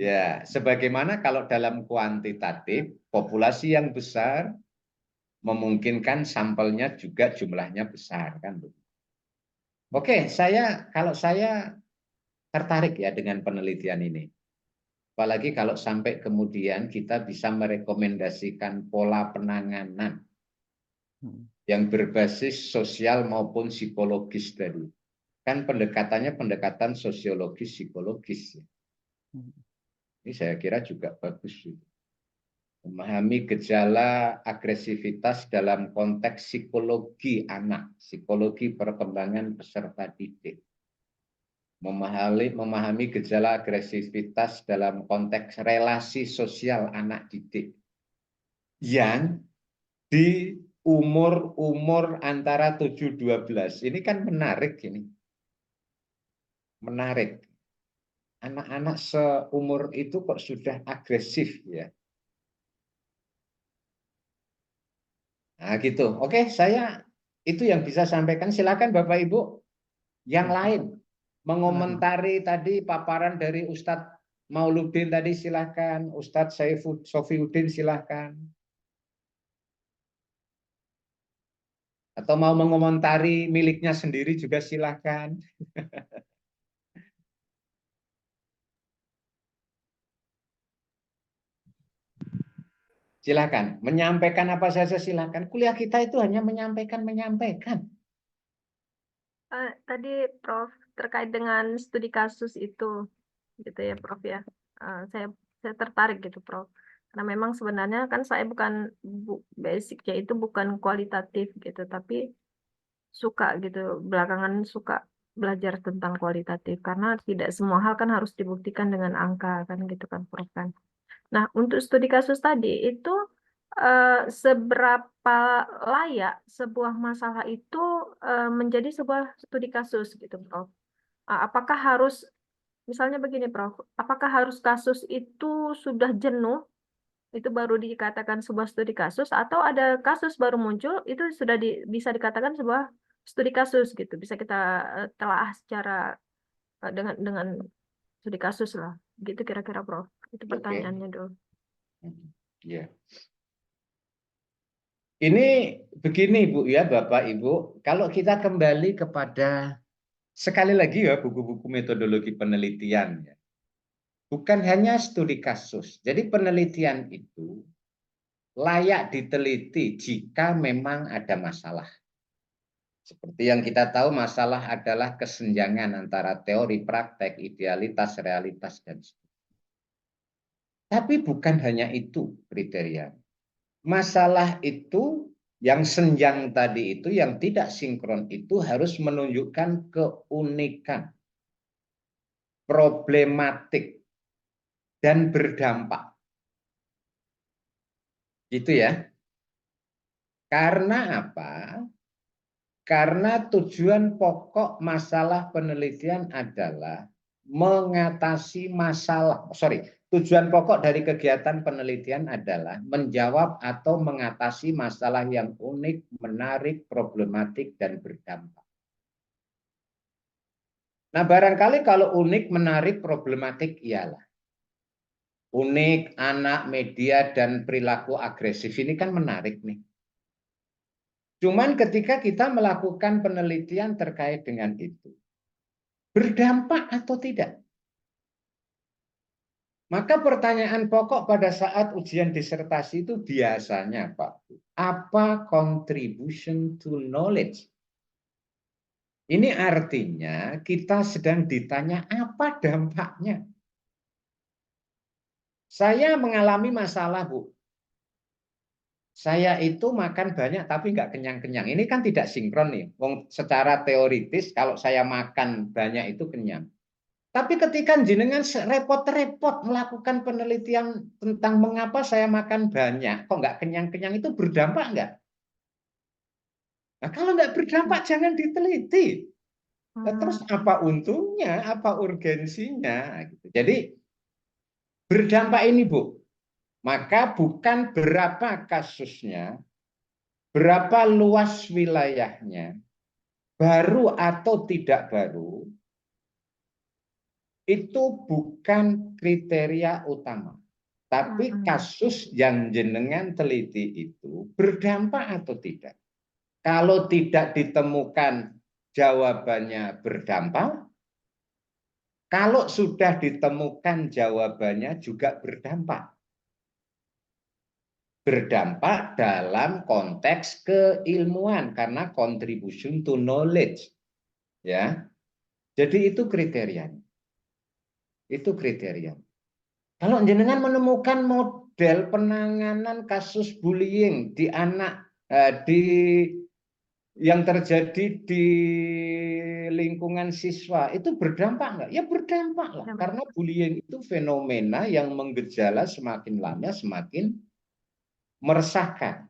Ya, sebagaimana kalau dalam kuantitatif, populasi yang besar memungkinkan sampelnya juga jumlahnya besar, kan? Oke, kalau saya tertarik ya dengan penelitian ini. Apalagi kalau sampai kemudian kita bisa merekomendasikan pola penanganan yang berbasis sosial maupun psikologis tadi. Kan pendekatannya pendekatan sosiologis psikologis. Ini saya kira juga bagus. Memahami gejala agresivitas dalam konteks psikologi anak, psikologi perkembangan peserta didik. Memahami gejala agresivitas dalam konteks relasi sosial anak didik yang di umur antara 7-12. Ini kan menarik ini. Menarik. Anak-anak seumur itu kok sudah agresif ya. Nah gitu. Oke, saya itu yang bisa sampaikan. Silakan Bapak Ibu yang lain mengomentari tadi paparan dari Ustadz Mauludin tadi, silakan. Ustadz Sofiuddin silakan. Atau mau mengomentari miliknya sendiri juga silakan. Silakan, menyampaikan apa saja silakan. Kuliah kita itu hanya menyampaikan. Tadi Prof terkait dengan studi kasus itu, gitu ya Prof ya. Saya tertarik gitu Prof. Karena memang sebenarnya kan saya bukan basicnya itu bukan kualitatif gitu, tapi suka gitu, belakangan suka belajar tentang kualitatif karena tidak semua hal kan harus dibuktikan dengan angka kan gitu kan Prof kan. Nah, untuk studi kasus tadi itu seberapa layak sebuah masalah itu menjadi sebuah studi kasus gitu, Prof. Apakah harus, misalnya begini, Prof, apakah harus kasus itu sudah jenuh, itu baru dikatakan sebuah studi kasus, atau ada kasus baru muncul, itu sudah bisa dikatakan sebuah studi kasus gitu, bisa kita telah secara dengan studi kasus lah, gitu kira-kira, Prof. Itu pertanyaannya dulu. Ya. Ini begini Bu ya Bapak Ibu, kalau kita kembali kepada sekali lagi ya buku-buku metodologi penelitian ya. Bukan hanya studi kasus. Jadi penelitian itu layak diteliti jika memang ada masalah. Seperti yang kita tahu, masalah adalah kesenjangan antara teori, praktek, idealitas, realitas, dan sebagainya. Tapi bukan hanya itu kriteria. Masalah itu yang senjang tadi itu, yang tidak sinkron itu harus menunjukkan keunikan, problematik, dan berdampak. Gitu ya. Karena apa? Karena tujuan pokok masalah penelitian adalah mengatasi masalah. Tujuan pokok dari kegiatan penelitian adalah menjawab atau mengatasi masalah yang unik, menarik, problematik, dan berdampak. Nah, barangkali kalau unik, menarik, problematik iyalah. Unik, anak, media, dan perilaku agresif ini kan menarik nih. Cuman ketika kita melakukan penelitian terkait dengan itu, berdampak atau tidak? Maka pertanyaan pokok pada saat ujian disertasi itu biasanya, Pak, apa contribution to knowledge? Ini artinya kita sedang ditanya apa dampaknya. Saya mengalami masalah, Bu. Saya itu makan banyak tapi nggak kenyang-kenyang. Ini kan tidak sinkron nih. Secara teoritis kalau saya makan banyak itu kenyang. Tapi ketika jenengan repot-repot melakukan penelitian tentang mengapa saya makan banyak, kok nggak kenyang-kenyang, itu berdampak nggak? Nah, kalau nggak berdampak jangan diteliti. Nah, terus apa untungnya, apa urgensinya? Jadi berdampak ini, Bu. Maka bukan berapa kasusnya, berapa luas wilayahnya, baru atau tidak baru, itu bukan kriteria utama. Tapi kasus yang jenengan teliti itu berdampak atau tidak. Kalau tidak ditemukan, jawabannya berdampak. Kalau sudah ditemukan, jawabannya juga berdampak. Berdampak dalam konteks keilmuan karena contribution to knowledge. Ya. Jadi itu kriterianya. Itu kriteria. Kalau jenengan menemukan model penanganan kasus bullying di anak yang terjadi di lingkungan siswa, itu berdampak nggak? Ya berdampak lah. Karena bullying itu fenomena yang menggejala semakin lama semakin meresahkan.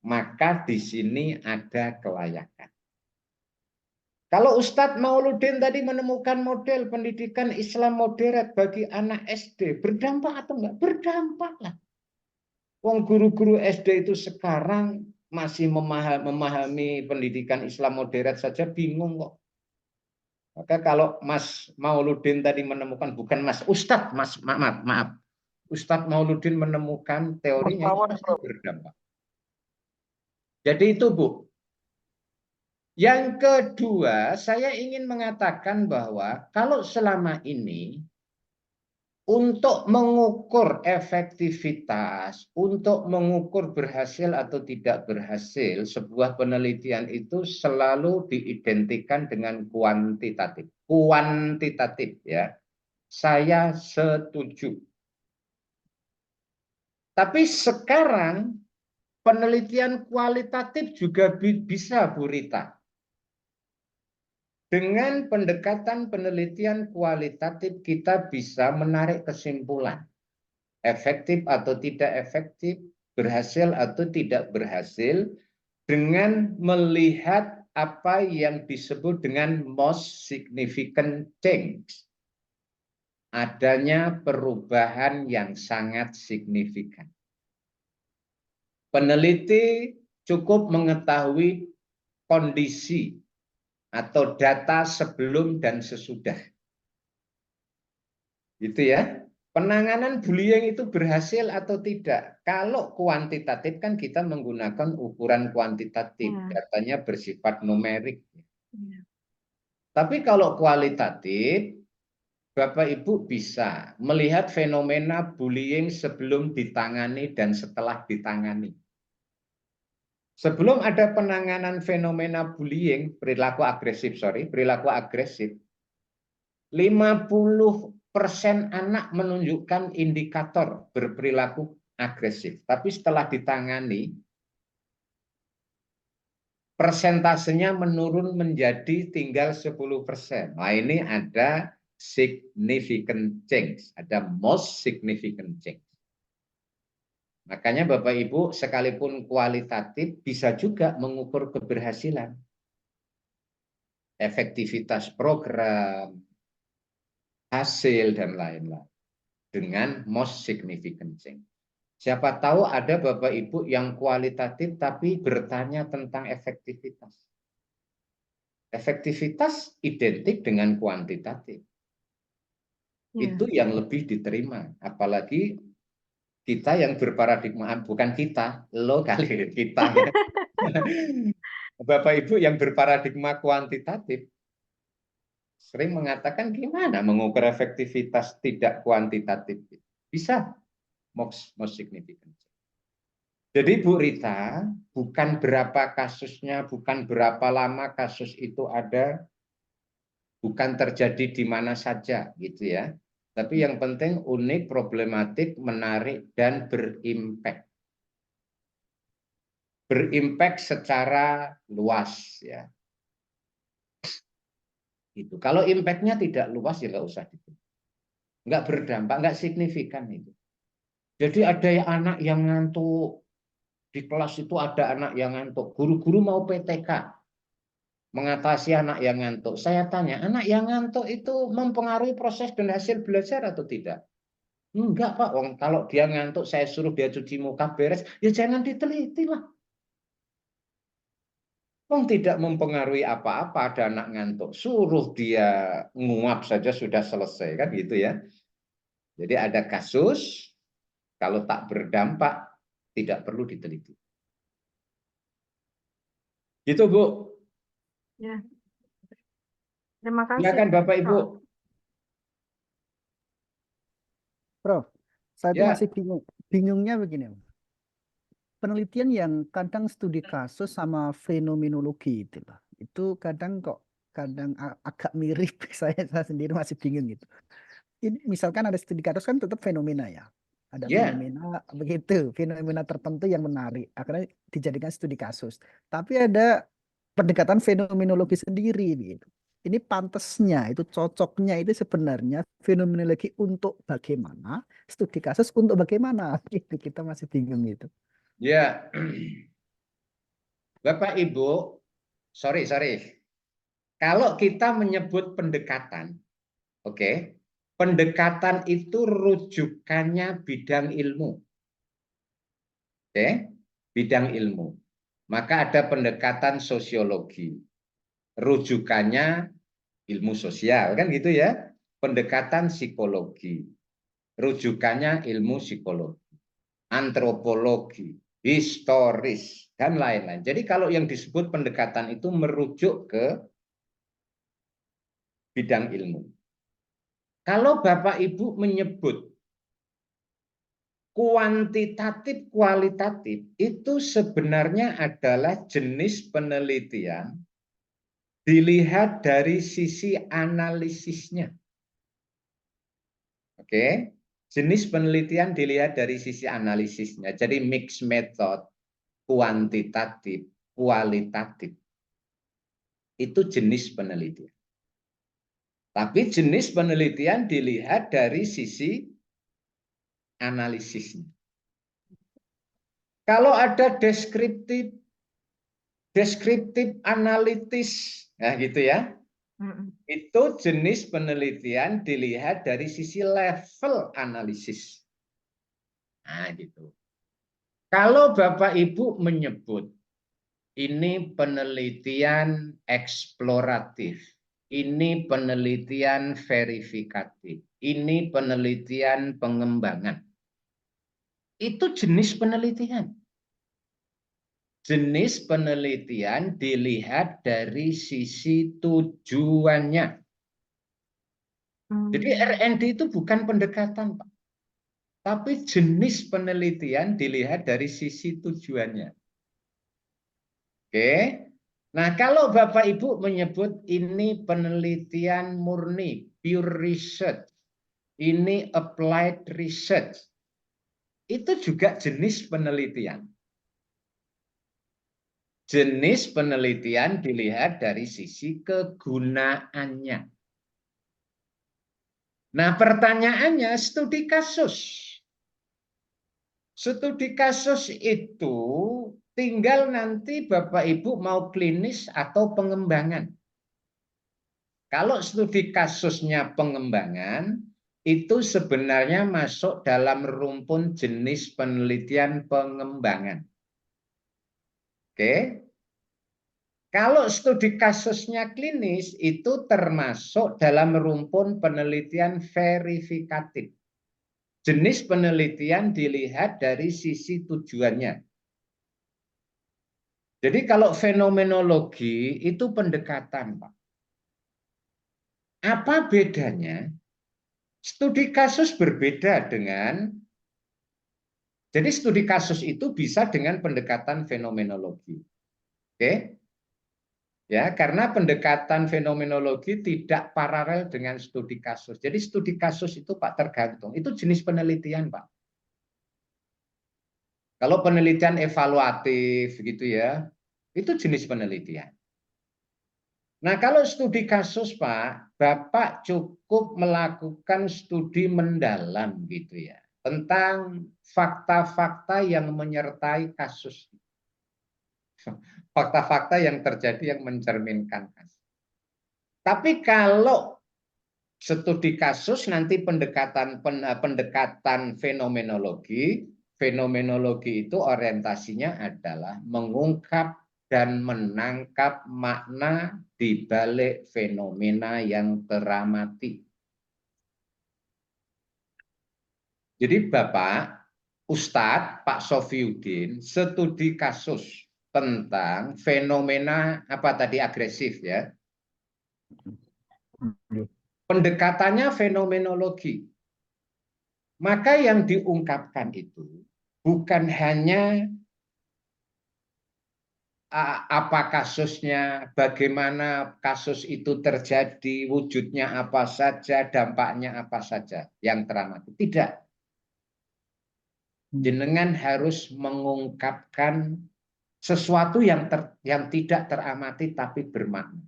Maka di sini ada kelayakan. Kalau Ustadz Mauludin tadi menemukan model pendidikan Islam moderat bagi anak SD, berdampak atau enggak? Berdampak lah. Wong guru-guru SD itu sekarang masih memahami pendidikan Islam moderat saja bingung kok. Maka kalau Mas Mauludin tadi menemukan, bukan Mas Ustadz, maaf. Ustadz Mauludin menemukan teorinya itu berdampak. Jadi itu, Bu. Yang kedua, saya ingin mengatakan bahwa kalau selama ini untuk mengukur efektivitas, untuk mengukur berhasil atau tidak berhasil, sebuah penelitian itu selalu diidentikan dengan kuantitatif. Kuantitatif ya. Saya setuju. Tapi sekarang penelitian kualitatif juga bisa, Bu Rita. Dengan pendekatan penelitian kualitatif kita bisa menarik kesimpulan. Efektif atau tidak efektif, berhasil atau tidak berhasil, dengan melihat apa yang disebut dengan most significant change. Adanya perubahan yang sangat signifikan. Peneliti cukup mengetahui kondisi atau data sebelum dan sesudah. Gitu ya. Penanganan bullying itu berhasil atau tidak? Kalau kuantitatif kan kita menggunakan ukuran kuantitatif, datanya bersifat numerik. Tapi kalau kualitatif, Bapak Ibu bisa melihat fenomena bullying sebelum ditangani dan setelah ditangani. Sebelum ada penanganan fenomena bullying, perilaku agresif, 50% anak menunjukkan indikator berperilaku agresif. Tapi setelah ditangani, persentasenya menurun menjadi tinggal 10%. Nah, ini ada significant change, ada most significant change. Makanya Bapak Ibu sekalipun kualitatif bisa juga mengukur keberhasilan. Efektivitas program, hasil, dan lain-lain. Dengan most significant change. Siapa tahu ada Bapak Ibu yang kualitatif tapi bertanya tentang efektivitas. Efektivitas identik dengan kuantitatif. Itu yang lebih diterima. Apalagi kita yang berparadigma, bukan kita, lo kali kita. Ya. Bapak Ibu yang berparadigma kuantitatif sering mengatakan gimana mengukur efektivitas tidak kuantitatif. Bisa most significant. Jadi Bu Rita, bukan berapa kasusnya, bukan berapa lama kasus itu ada, bukan terjadi di mana saja gitu ya. Tapi yang penting unik, problematik, menarik, dan berimpact. Berimpact secara luas ya. Gitu. Kalau impactnya tidak luas ya nggak usah gitu. Nggak berdampak, nggak signifikan itu. Jadi ada anak yang ngantuk di kelas itu, ada anak yang ngantuk. Guru-guru mau PTK mengatasi anak yang ngantuk. Saya tanya, anak yang ngantuk itu mempengaruhi proses dan hasil belajar atau tidak? Enggak, Pak. Wong kalau dia ngantuk, saya suruh dia cuci muka beres, ya jangan diteliti lah. Wong tidak mempengaruhi apa-apa, ada anak ngantuk, suruh dia nguap saja sudah selesai, kan gitu ya. Jadi ada kasus, kalau tak berdampak, tidak perlu diteliti. Gitu, Bu. Ya, terima kasih, Silakan Bapak Ibu. Prof. Prof, saya itu Ya. masih bingungnya begini. Penelitian yang kadang studi kasus sama fenomenologi itu loh. Itu kadang agak mirip. Saya sendiri masih bingung gitu. Ini misalkan ada studi kasus kan tetap fenomena ya. Ada Ya. fenomena begitu, fenomena tertentu yang menarik. Akhirnya dijadikan studi kasus. Tapi ada pendekatan fenomenologi sendiri gitu. Ini pantasnya, itu cocoknya itu sebenarnya fenomenologi untuk bagaimana, studi kasus untuk bagaimana. Gitu, kita masih bingung gitu. Ya. Bapak Ibu, sorry. Kalau kita menyebut pendekatan, oke, pendekatan itu rujukannya bidang ilmu. Oke, bidang ilmu. Maka ada pendekatan sosiologi. Rujukannya ilmu sosial, kan gitu ya. Pendekatan psikologi. Rujukannya ilmu psikologi. Antropologi, historis, dan lain-lain. Jadi kalau yang disebut pendekatan itu merujuk ke bidang ilmu. Kalau Bapak Ibu menyebut kuantitatif kualitatif, itu sebenarnya adalah jenis penelitian dilihat dari sisi analisisnya. Oke, jenis penelitian dilihat dari sisi analisisnya. Jadi mixed method, kuantitatif, kualitatif. Itu jenis penelitian. Tapi jenis penelitian dilihat dari sisi analisisnya. Kalau ada deskriptif analitis, nah gitu ya. Itu jenis penelitian dilihat dari sisi level analisis. Nah gitu. Kalau Bapak Ibu menyebut ini penelitian eksploratif, ini penelitian verifikatif, ini penelitian pengembangan. Itu jenis penelitian. Jenis penelitian dilihat dari sisi tujuannya. Jadi R&D itu bukan pendekatan, Pak. Tapi jenis penelitian dilihat dari sisi tujuannya. Oke. Nah, kalau Bapak Ibu menyebut ini penelitian murni, pure research, ini applied research, itu juga jenis penelitian. Jenis penelitian dilihat dari sisi kegunaannya. Nah, pertanyaannya studi kasus. Studi kasus itu tinggal nanti Bapak Ibu mau klinis atau pengembangan. Kalau studi kasusnya pengembangan, itu sebenarnya masuk dalam rumpun jenis penelitian pengembangan. Oke. Kalau studi kasusnya klinis, itu termasuk dalam rumpun penelitian verifikatif. Jenis penelitian dilihat dari sisi tujuannya. Jadi kalau fenomenologi itu pendekatan, Pak. Apa bedanya? Studi kasus berbeda dengan, jadi studi kasus itu bisa dengan pendekatan fenomenologi. Oke? Ya, karena pendekatan fenomenologi tidak paralel dengan studi kasus. Jadi studi kasus itu Pak tergantung. Itu jenis penelitian, Pak. Kalau penelitian evaluatif gitu ya, itu jenis penelitian. Nah, kalau studi kasus, Pak, Bapak cukup melakukan studi mendalam gitu ya, tentang fakta-fakta yang menyertai kasus. Fakta-fakta yang terjadi yang mencerminkan kasus. Tapi kalau studi kasus nanti pendekatan fenomenologi. Fenomenologi itu orientasinya adalah mengungkap dan menangkap makna di balik fenomena yang teramati. Jadi Bapak Ustadz Pak Sofiuddin studi kasus tentang fenomena apa tadi agresif ya. Pendekatannya fenomenologi. Maka yang diungkapkan itu bukan hanya apa kasusnya, bagaimana kasus itu terjadi, wujudnya apa saja, dampaknya apa saja yang teramati. Tidak. Jenengan harus mengungkapkan sesuatu yang tidak teramati tapi bermakna.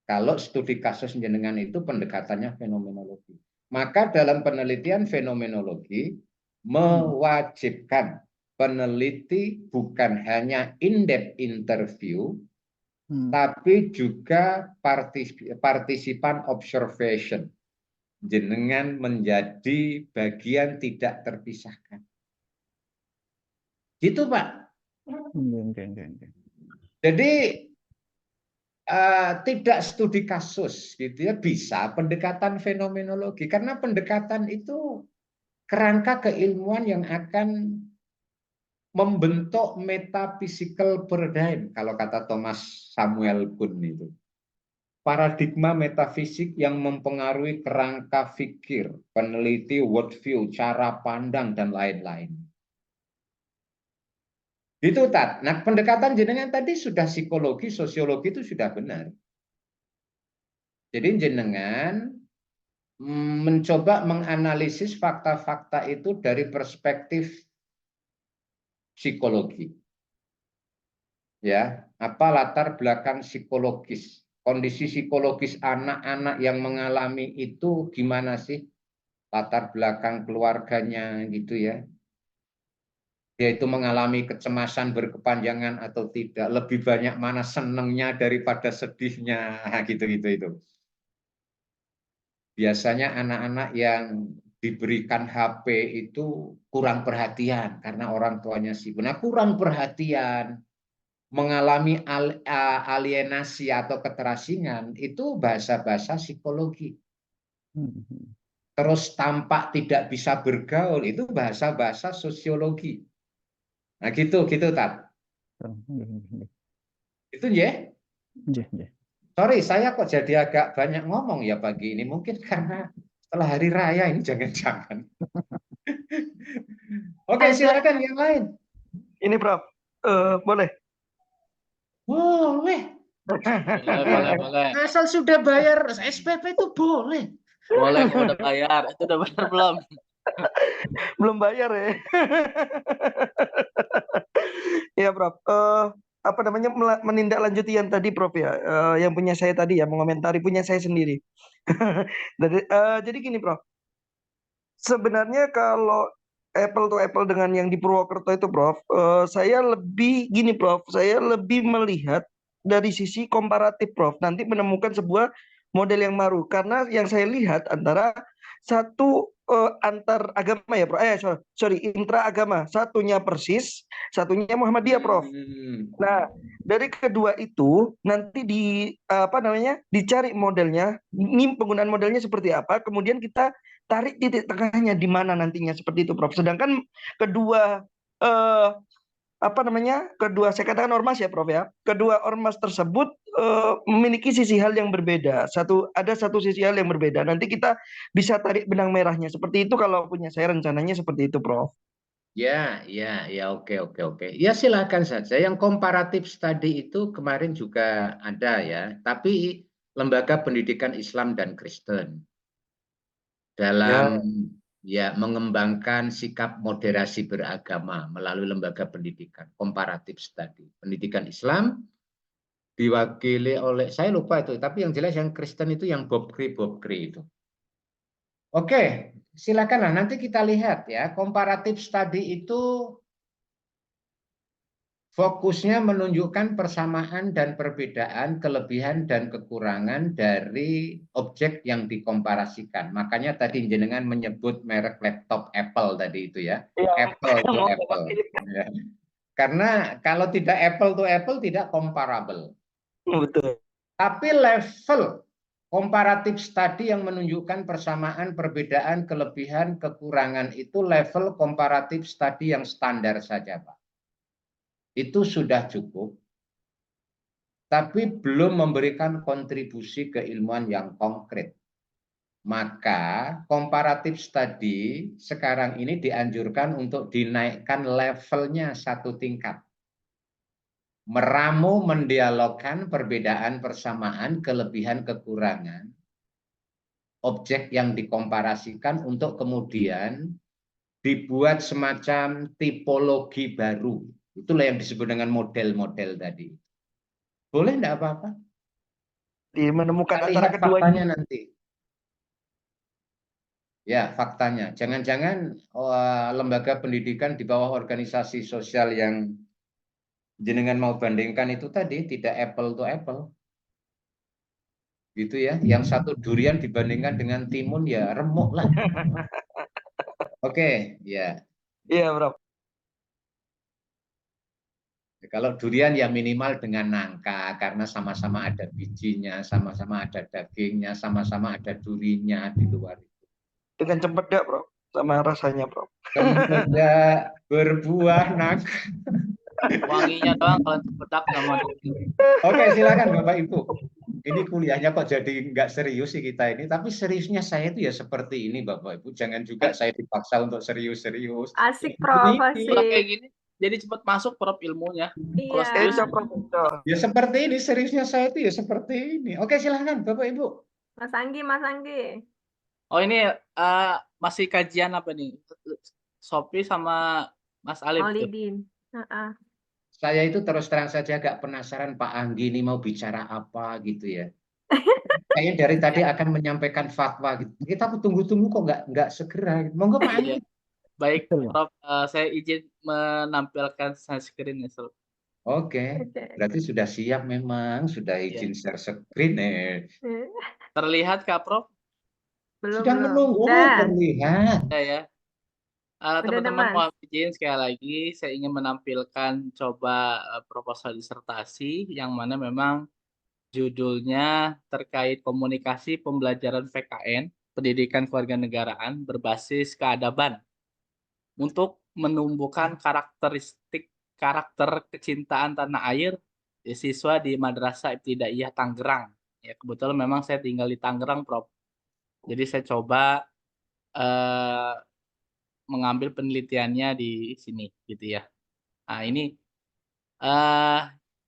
Kalau studi kasus jenengan itu pendekatannya fenomenologi. Maka dalam penelitian fenomenologi mewajibkan peneliti bukan hanya in-depth interview, tapi juga partisipan observation. Jenengan menjadi bagian tidak terpisahkan. Gitu Pak. Jadi tidak studi kasus gitu ya, bisa pendekatan fenomenologi karena pendekatan itu kerangka keilmuan yang akan membentuk metaphysical paradigm kalau kata Thomas Samuel Kuhn itu. Paradigma metafisik yang mempengaruhi kerangka fikir, peneliti, worldview, cara pandang dan lain-lain. Itu Tat. Nah, pendekatan jenengan tadi sudah psikologi, sosiologi itu sudah benar. Jadi jenengan mencoba menganalisis fakta-fakta itu dari perspektif psikologi. Ya, apa latar belakang psikologis? Kondisi psikologis anak-anak yang mengalami itu gimana sih? Latar belakang keluarganya gitu ya. Dia itu mengalami kecemasan berkepanjangan atau tidak, lebih banyak mana senengnya daripada sedihnya, gitu-gitu itu. Biasanya anak-anak yang diberikan HP itu kurang perhatian karena orang tuanya sibuk. Nah, kurang perhatian, mengalami alienasi atau keterasingan, itu bahasa-bahasa psikologi. Terus tampak tidak bisa bergaul, itu bahasa-bahasa sosiologi. Nah gitu Tat. Itu ya. Sorry, saya kok jadi agak banyak ngomong ya pagi ini. Mungkin karena setelah hari raya ini jangan-jangan. Oke, silakan yang lain. Ini Prof, boleh? Boleh. Boleh. Asal sudah bayar SPP itu boleh. Boleh, udah bayar. Itu udah bayar belum? Belum bayar ya. Ya Prof, apa namanya menindaklanjuti yang tadi Prof ya, yang punya saya tadi ya, mengomentari punya saya sendiri. Jadi gini Prof, sebenarnya kalau apple to apple dengan yang di Purwokerto itu Prof, saya lebih gini Prof, saya lebih melihat dari sisi komparatif Prof, nanti menemukan sebuah model yang baru karena yang saya lihat antara satu antar agama ya Prof, sorry intra agama, satunya Persis, satunya Muhammadiyah Prof. Nah, dari kedua itu nanti apa namanya dicari modelnya, ini penggunaan modelnya seperti apa, kemudian kita tarik titik tengahnya di mana nantinya seperti itu Prof. Sedangkan kedua apa namanya kedua saya katakan ormas ya Prof ya, kedua ormas tersebut memiliki sisi hal yang berbeda, ada satu sisi hal yang berbeda, nanti kita bisa tarik benang merahnya seperti itu kalau punya saya rencananya seperti itu Prof. Ya, oke. Ya silakan saja. Yang komparatif study itu kemarin juga ada ya, tapi lembaga pendidikan Islam dan Kristen dalam ya mengembangkan sikap moderasi beragama melalui lembaga pendidikan komparatif study. Pendidikan Islam diwakili oleh, saya lupa itu, tapi yang jelas yang Kristen itu yang Bob Cree itu. Oke, silakanlah nanti kita lihat ya, komparatif study itu fokusnya menunjukkan persamaan dan perbedaan, kelebihan dan kekurangan dari objek yang dikomparasikan. Makanya tadi jenengan menyebut merek laptop Apple tadi itu ya. Iya, Apple to mau Apple. ngomong. Ya. Karena kalau tidak Apple to Apple tidak comparable. Betul. Tapi level komparatif study yang menunjukkan persamaan, perbedaan, kelebihan, kekurangan itu level komparatif study yang standar saja, Pak. Itu sudah cukup, tapi belum memberikan kontribusi keilmuan yang konkret. Maka komparatif study sekarang ini dianjurkan untuk dinaikkan levelnya satu tingkat. Meramu mendialogkan perbedaan persamaan, kelebihan, kekurangan objek yang dikomparasikan untuk kemudian dibuat semacam tipologi baru. Itulah yang disebut dengan model-model tadi. Boleh enggak apa-apa? Menemukan Kita antara lihat keduanya. faktanya nanti. Ya, faktanya. Jangan-jangan lembaga pendidikan di bawah organisasi sosial yang jenengan mau bandingkan itu tadi tidak apple to apple. Gitu ya. Yang satu durian dibandingkan dengan timun ya remuk lah. Oke, ya. Iya, Bro. Kalau durian ya minimal dengan nangka karena sama-sama ada bijinya, sama-sama ada dagingnya, sama-sama ada durinya di luar itu. Dengan cempedak, Bro. Sama rasanya, Bro. Cempedak berbuah nangka. Wanginya doang kalau cempedak sama daging. Oke, silakan Bapak Ibu. Ini kuliahnya kok jadi nggak serius sih kita ini, tapi seriusnya saya itu ya seperti ini Bapak Ibu. Jangan juga saya dipaksa untuk serius-serius. Asik, Prof. Kalau Asik. kayak gini jadi cepat masuk Prof ilmunya. Kalau Iya. serius Prof. Ya seperti ini, seriusnya saya itu ya seperti ini. Oke, silakan Bapak Ibu. Mas Anggi, Mas Anggi. Oh ini masih kajian apa nih? Sophie sama Mas Alif tuh. Maulidin. Saya itu terus terang saja agak penasaran Pak Anggi ini mau bicara apa gitu ya. Kayaknya dari tadi akan menyampaikan fatwa gitu. Kita tunggu-tunggu kok nggak segera. Monggo Pak Anggi. Baik, Betul, Prof. Saya izin menampilkan screen ya, Sob. Oke, berarti sudah siap memang, sudah izin share screen Terlihat Kak Prof? Belum, Sedang menunggu, terlihat. Ya. Teman-teman mohon izin sekali lagi, saya ingin menampilkan coba proposal disertasi yang mana memang judulnya terkait komunikasi pembelajaran PKN, pendidikan kewarganegaraan berbasis keadaban untuk menumbuhkan karakter kecintaan tanah air di siswa di Madrasah Ibtidaiyah Tangerang. Ya, kebetulan memang saya tinggal di Tangerang, Prof. Jadi saya coba mengambil penelitiannya di sini gitu ya. Nah, ini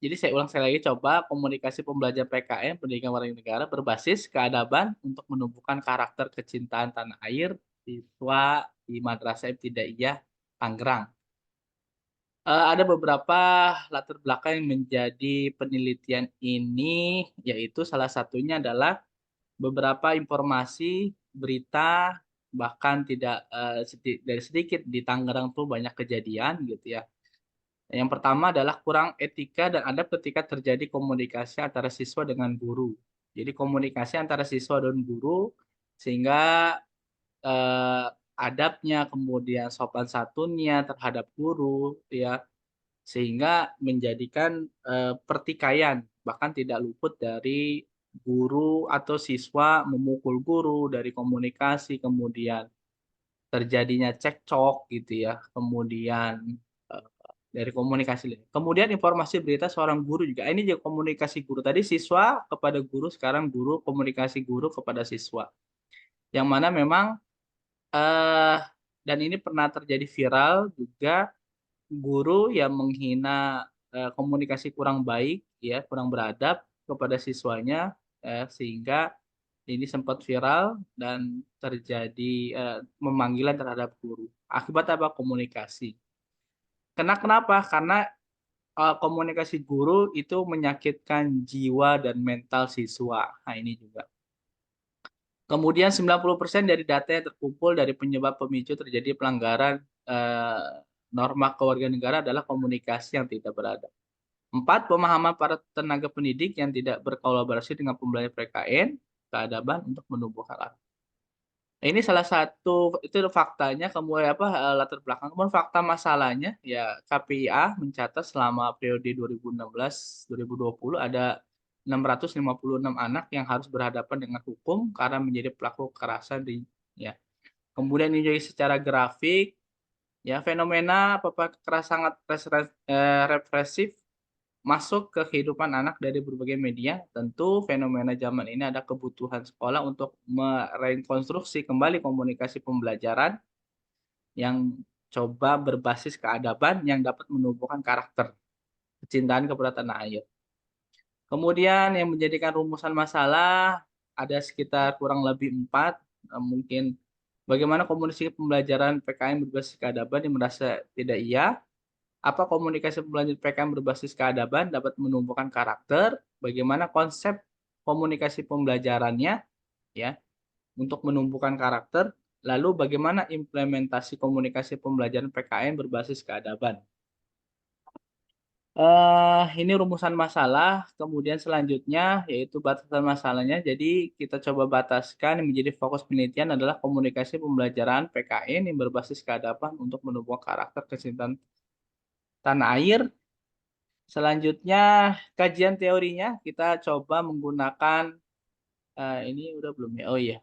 jadi saya ulang sekali lagi, coba komunikasi pembelajaran PKN pendidikan warganegara berbasis keadaban untuk menumbuhkan karakter kecintaan tanah air siswa di Madrasah Ibtidaiyah Tangerang. Ada beberapa latar belakang yang menjadi penelitian ini, yaitu salah satunya adalah beberapa informasi, berita, bahkan tidak dari sedikit di Tangerang tuh banyak kejadian gitu ya. Yang pertama adalah kurang etika dan adab ketika terjadi komunikasi antara siswa dengan guru. Jadi komunikasi antara siswa dan guru sehingga adabnya, kemudian sopan santunnya terhadap guru ya, sehingga menjadikan pertikaian, bahkan tidak luput dari guru atau siswa memukul guru, dari komunikasi, kemudian terjadinya cekcok gitu ya, kemudian dari komunikasi. Kemudian informasi berita seorang guru juga. Ini juga komunikasi guru. Tadi siswa kepada guru, sekarang guru, komunikasi guru kepada siswa. Yang mana memang dan ini pernah terjadi viral juga, guru yang menghina komunikasi kurang baik ya, kurang beradab kepada siswanya sehingga ini sempat viral dan terjadi memanggilan terhadap guru. Akibat apa? Komunikasi. Kenapa? Karena komunikasi guru itu menyakitkan jiwa dan mental siswa. Nah, ini juga. Kemudian 90% dari data yang terkumpul dari penyebab pemicu terjadi pelanggaran norma kewarganegaraan adalah komunikasi yang tidak beradab. 4. Pemahaman para tenaga pendidik yang tidak berkolaborasi dengan pembelajar PKN, keadaban untuk menumbuhkan karakter. Ini salah satu itu faktanya, kemudian latar belakang. Kemudian fakta masalahnya ya KPIA mencatat selama periode 2016-2020 ada 656 anak yang harus berhadapan dengan hukum karena menjadi pelaku kekerasan ya. Kemudian ini juga secara grafik ya fenomena kekerasan sangat represif masuk ke kehidupan anak dari berbagai media. Tentu fenomena zaman ini ada kebutuhan sekolah untuk merekonstruksi kembali komunikasi pembelajaran yang coba berbasis keadaban yang dapat menumbuhkan karakter kecintaan kepada tanah air. Kemudian yang menjadikan rumusan masalah ada sekitar kurang lebih 4, mungkin bagaimana komunikasi pembelajaran PKN berbasis keadaban yang merasa tidak iya. Apa komunikasi pembelajaran PKN berbasis keadaban dapat menumbuhkan karakter? Bagaimana konsep komunikasi pembelajarannya ya untuk menumbuhkan karakter? Lalu bagaimana implementasi komunikasi pembelajaran PKN berbasis keadaban? Ini rumusan masalah, kemudian selanjutnya yaitu batasan masalahnya. Jadi kita coba bataskan yang menjadi fokus penelitian adalah komunikasi pembelajaran PKN yang berbasis keadaban untuk menumbuhkan karakter kecintaan tanah air. Selanjutnya kajian teorinya kita coba menggunakan ini udah belum ya? Oh iya.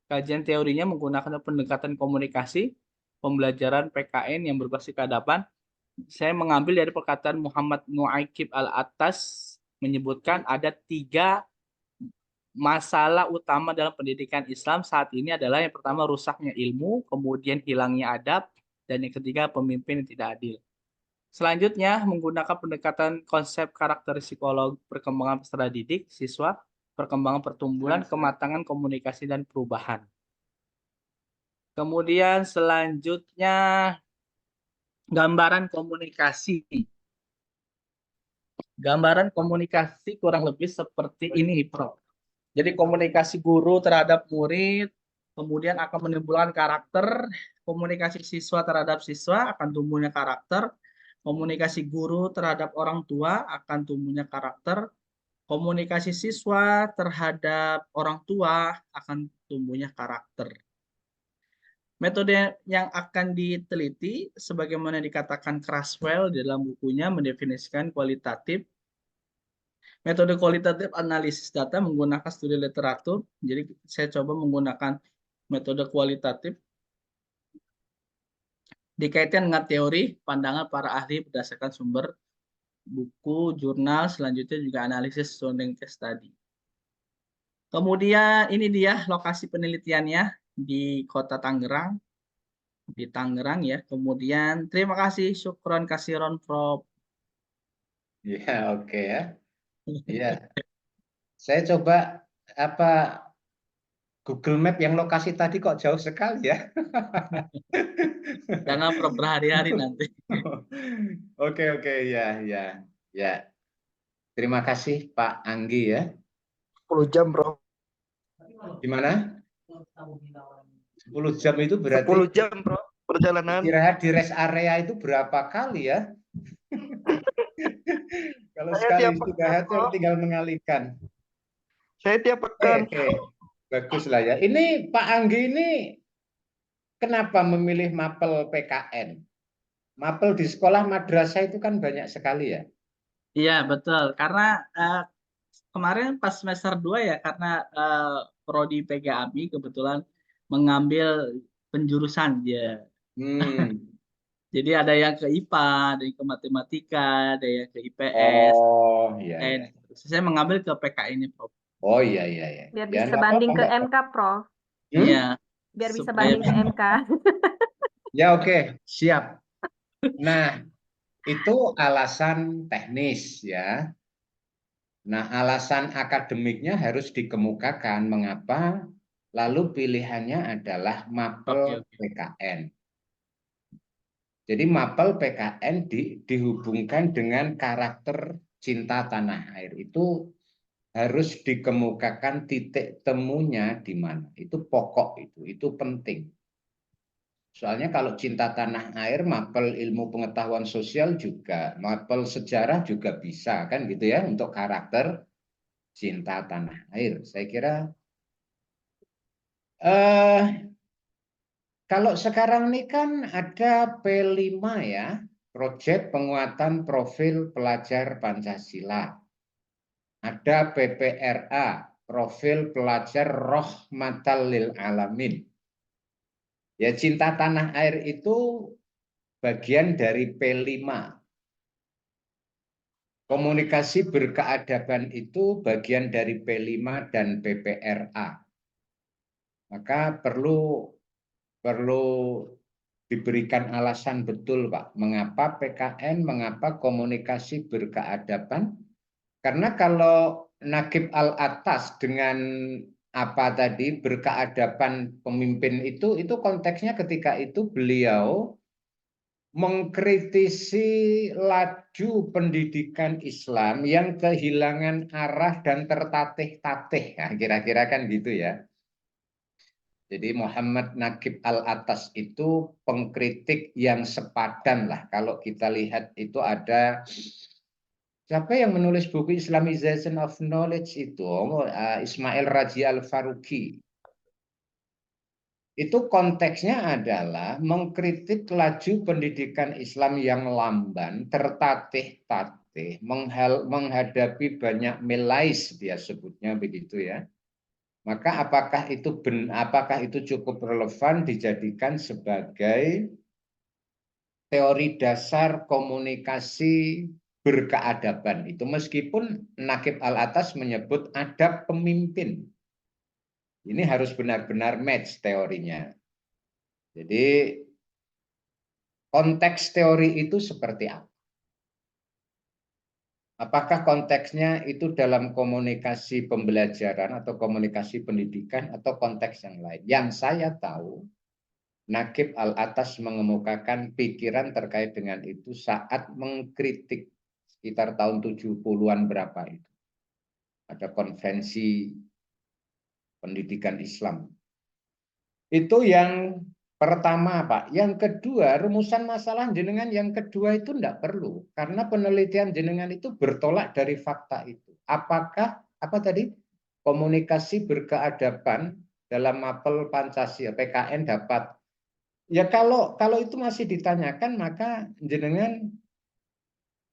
Kajian teorinya menggunakan pendekatan komunikasi pembelajaran PKN yang berbasis keadaban. Saya mengambil dari perkataan Muhammad Nuaikib Al-Attas menyebutkan ada 3 masalah utama dalam pendidikan Islam saat ini adalah yang pertama rusaknya ilmu, kemudian hilangnya adab, dan yang ketiga pemimpin yang tidak adil. Selanjutnya, menggunakan pendekatan konsep karakter psikolog perkembangan peserta didik, siswa, perkembangan pertumbuhan, kematangan komunikasi, dan perubahan. Kemudian selanjutnya, gambaran komunikasi. Gambaran komunikasi kurang lebih seperti ini, Prof. Jadi komunikasi guru terhadap murid, kemudian akan menimbulkan karakter, komunikasi siswa terhadap siswa akan tumbuhnya karakter, komunikasi guru terhadap orang tua akan tumbuhnya karakter, komunikasi siswa terhadap orang tua akan tumbuhnya karakter. Metode yang akan diteliti, sebagaimana dikatakan Creswell dalam bukunya mendefinisikan kualitatif. Metode kualitatif analisis data menggunakan studi literatur. Jadi saya coba menggunakan metode kualitatif dikaitkan dengan teori pandangan para ahli berdasarkan sumber buku, jurnal, selanjutnya juga analisis sounding case study. Kemudian ini dia lokasi penelitiannya di Kota Tangerang, di Tangerang ya. Kemudian terima kasih, syukron kasiron Prof. Ya, oke ya. Ya. Saya coba Google Map yang lokasi tadi kok jauh sekali ya. Jangan Prof berhari-hari nanti. Oke ya. Terima kasih Pak Anggi ya. 10 jam, Bro. Gimana? 10 jam itu berarti 10 jam, Bro, perjalanan. istirahat di rest area itu berapa kali ya? Kalau Saya sekali tiap istirahat pekan, tinggal mengalihkan. Saya tiap pekan. Oke. Bagus lah ya. Ini Pak Anggi ini kenapa memilih mapel PKN? Mapel di sekolah madrasah itu kan banyak sekali ya. Iya, betul. Karena kemarin pas semester 2 ya, karena prodi PGAMI kebetulan mengambil penjurusan ya. Jadi ada yang ke IPA, ada yang ke matematika, ada yang ke IPS. Oh, iya. Saya mengambil ke PK ini, Prof. Oh, iya. Biar Ya, bisa nggak banding ke apa-apa. MK, Prof. Iya. Biar bisa Supaya banding ke MK. Ya, oke. Siap. Nah, itu alasan teknis ya. Nah, alasan akademiknya harus dikemukakan mengapa, lalu pilihannya adalah mapel PKN. Jadi mapel PKN dihubungkan dengan karakter cinta tanah air. Itu harus dikemukakan titik temunya di mana. Itu pokok itu penting. Soalnya kalau cinta tanah air, mapel ilmu pengetahuan sosial juga, mapel sejarah juga bisa kan gitu ya untuk karakter cinta tanah air. Saya kira kalau sekarang ini kan ada P5 ya, Proyek Penguatan Profil Pelajar Pancasila. Ada PPRA, Profil Pelajar Rohmatal lil Alamin. Ya, cinta tanah air itu bagian dari P5. Komunikasi berkeadaban itu bagian dari P5 dan PPRA. Maka perlu diberikan alasan betul, Pak. Mengapa PKN, mengapa komunikasi berkeadaban? Karena kalau Nakib Al-Atas dengan apa tadi berkeadaban pemimpin itu konteksnya ketika itu beliau mengkritisi laju pendidikan Islam yang kehilangan arah dan tertatih-tatih. Nah, kira-kira kan gitu ya. Jadi Muhammad Nakib Al-Atas itu pengkritik yang sepadan lah. Kalau kita lihat itu ada siapa yang menulis buku Islamization of Knowledge itu? Ismail Raji Al-Faruqi. Itu konteksnya adalah mengkritik laju pendidikan Islam yang lamban, tertatih-tatih, menghadapi banyak milais, dia sebutnya begitu ya. Maka apakah itu cukup relevan dijadikan sebagai teori dasar komunikasi berkeadaban itu, meskipun Nakib Al-Atas menyebut adab pemimpin. Ini harus benar-benar match teorinya. Jadi konteks teori itu seperti apa? Apakah konteksnya itu dalam komunikasi pembelajaran atau komunikasi pendidikan atau konteks yang lain? Yang saya tahu, Nakib Al-Atas mengemukakan pikiran terkait dengan itu saat mengkritik sekitar tahun 70-an berapa itu. Ada konvensi pendidikan Islam. Itu yang pertama, Pak. Yang kedua, rumusan masalah jenengan yang kedua itu tidak perlu. Karena penelitian jenengan itu bertolak dari fakta itu. Apakah, apa tadi, komunikasi berkeadaban dalam mapel Pancasila, PKN dapat. Ya kalau itu masih ditanyakan, maka jenengan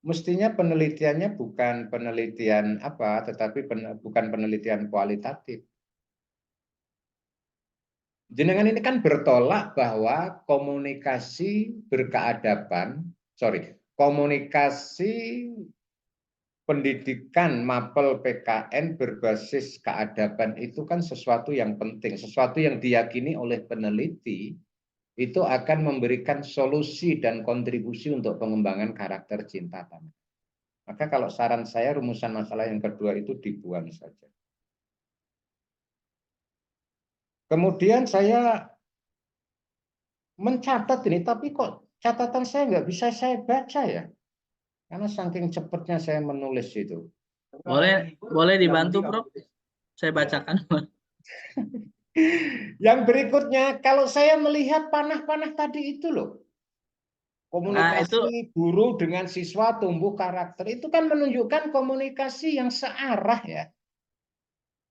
mestinya penelitiannya bukan penelitian apa, tetapi bukan penelitian kualitatif. Jenengan ini kan bertolak bahwa komunikasi pendidikan mapel PKN berbasis keadaban itu kan sesuatu yang penting, sesuatu yang diyakini oleh peneliti itu akan memberikan solusi dan kontribusi untuk pengembangan karakter cinta tanah. Maka kalau saran saya rumusan masalah yang kedua itu dibuang saja. Kemudian saya mencatat ini, tapi kok catatan saya nggak bisa saya baca ya, karena saking cepatnya saya menulis itu. Boleh dibantu, Prof? Saya bacakan. Yang berikutnya, kalau saya melihat panah-panah tadi itu loh, komunikasi guru dengan siswa tumbuh karakter, itu kan menunjukkan komunikasi yang searah ya.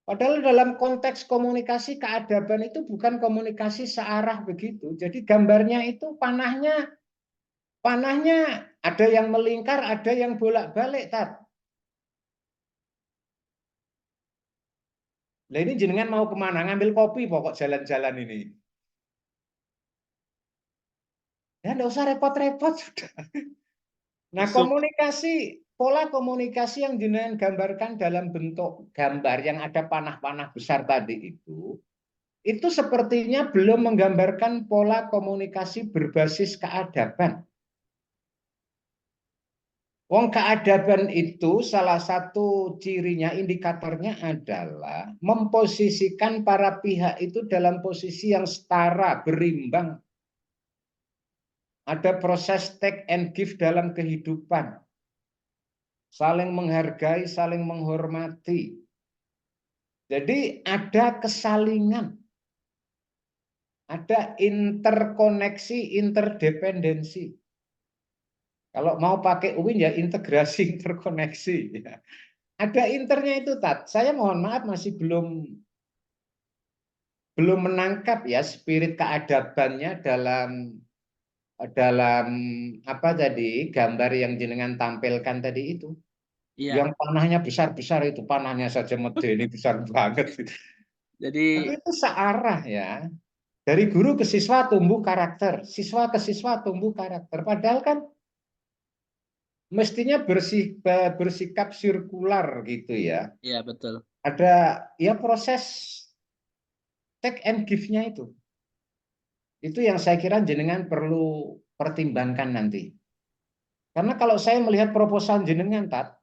Padahal dalam konteks komunikasi keadaban itu bukan komunikasi searah begitu. Jadi gambarnya itu panahnya ada yang melingkar, ada yang bolak-balik, Tat. Nah ini jenengan mau kemana? Ngambil kopi pokok jalan-jalan ini. Ya enggak usah repot-repot sudah. Nah pola komunikasi yang jenengan gambarkan dalam bentuk gambar yang ada panah-panah besar tadi itu sepertinya belum menggambarkan pola komunikasi berbasis keadaban. Wong keadaban itu salah satu cirinya, indikatornya adalah memposisikan para pihak itu dalam posisi yang setara, berimbang. Ada proses take and give dalam kehidupan. Saling menghargai, saling menghormati. Jadi ada kesalingan. Ada interkoneksi, interdependensi. Kalau mau pakai UIN ya integrasi interkoneksi. Ya. Ada internya itu, Tat. Saya mohon maaf masih belum menangkap ya spirit keadabannya dalam apa tadi gambar yang jenengan tampilkan tadi itu. Iya. Yang panahnya besar-besar itu, panahnya saja medeni besar banget. Jadi Tapi itu searah ya. Dari guru ke siswa tumbuh karakter, siswa ke siswa tumbuh karakter. Padahal kan mestinya bersikap sirkular gitu ya. iya betul. Ada ya proses take and give-nya itu. Itu yang saya kira jenengan perlu pertimbangkan nanti. Karena kalau saya melihat proposal jenengan, Tat,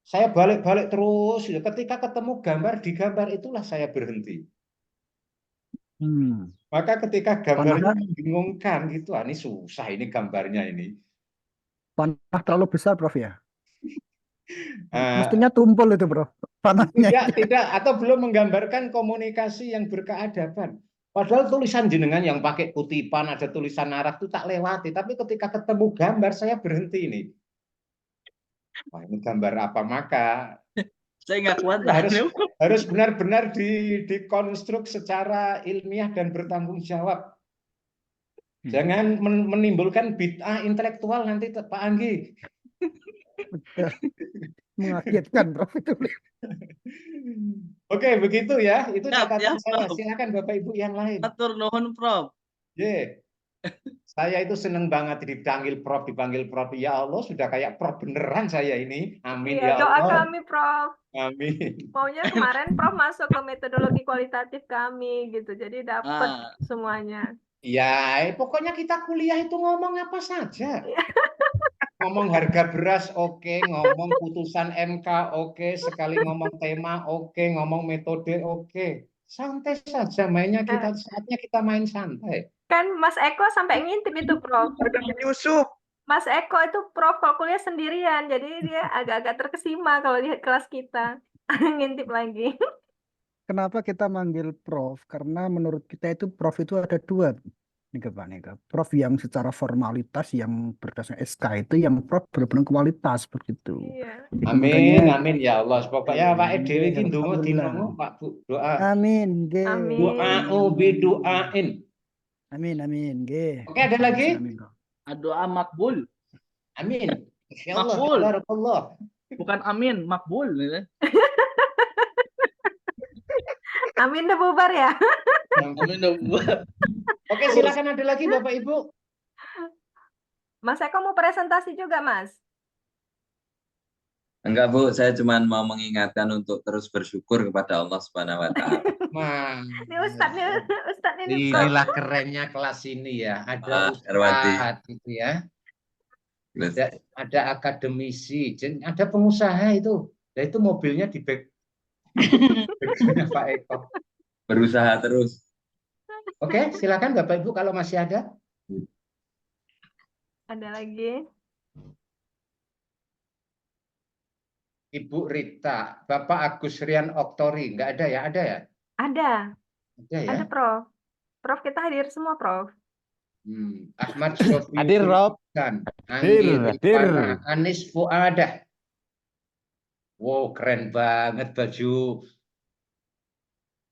saya balik-balik terus. Ketika ketemu gambar di gambar itulah saya berhenti. Hmm. Maka ketika gambarnya Panahnya membingungkan gitu, ini susah ini gambarnya ini. panah terlalu besar, Prof ya. Ah, Mestinya tumpul itu, Prof. Panahnya itu. tidak, atau belum menggambarkan komunikasi yang berkeadaban. Padahal tulisan jenengan yang pakai kutipan, ada tulisan Arab itu tak lewati. Tapi ketika ketemu gambar, saya berhenti ini. Wah, ini gambar apa? Maka Saya nggak kuat harus tahan. harus benar-benar dikonstruk secara ilmiah dan bertanggung jawab. Jangan menimbulkan bid'ah intelektual nanti Pak Anggi. Mengagetkan, Prof itu. Oke, begitu ya. Itu Siap, catatan siap, saya. Prof. Silakan Bapak Ibu yang lain. Atur nuhun, Prof. Ye. Saya itu seneng banget dipanggil Prof. Ya Allah, sudah kayak Prof beneran saya ini. Amin Iya, ya doa Allah. kami, Prof. Amin. Maunya kemarin Prof masuk ke metodologi kualitatif kami gitu. Jadi dapat Ah, Ya, semuanya. pokoknya kita kuliah itu ngomong apa saja. Iya. Ngomong harga beras oke, ngomong putusan MK oke, sekali ngomong tema oke, ngomong metode oke. Santai saja mainnya kita, saatnya kita main santai. Kan Mas Eko sampai ngintip itu, Prof. Ada Yusuf. Mas Eko itu Prof kalau kuliah sendirian, jadi dia agak-agak terkesima kalau di kelas kita. Ngintip lagi. Kenapa kita manggil Prof? Karena menurut kita itu Prof itu ada dua. Nih Pak Nika. Prof yang secara formalitas yang berdasarkan SK itu yang Prof benar-benar kualitas begitu. Iya. Jadi Amin, makanya amin ya Allah. Pokoknya Pak Dewi ki ndonga Alhamdulillah. dinongo, Pak Bu, doa. Amin, G. Amin. Doa biduain. Amin, G. Oke, ada lagi? Amin, Prof. doa makbul. Amin. Insya Allah, Makbul. tabarakallah. Bukan amin, makbul. Amin udah bubar ya. Amin udah buat. Oke, silakan ada lagi Bapak Ibu. Mas Eko mau presentasi juga, Mas? Enggak Bu, saya cuma mau mengingatkan untuk terus bersyukur kepada Allah Subhanahu wa taala. Ini Ustadz ini Prof. Inilah kerennya kelas ini ya. Ada Herwati. ustadz gitu ya. Ada akademisi, ada pengusaha itu. Nah, itu mobilnya di backgroundnya Pak Eko. Berusaha terus. Oke, silakan Bapak Ibu kalau masih ada. Ada lagi. Ibu Rita, Bapak Agus Rian Oktori, nggak ada ya? Ada ya? Ada. Ada ya? Ada, Prof. Prof, kita hadir semua, Prof. Ahmad Sofi Hadir, Rob. Hadir. Anis Fuadah. Wow, keren banget baju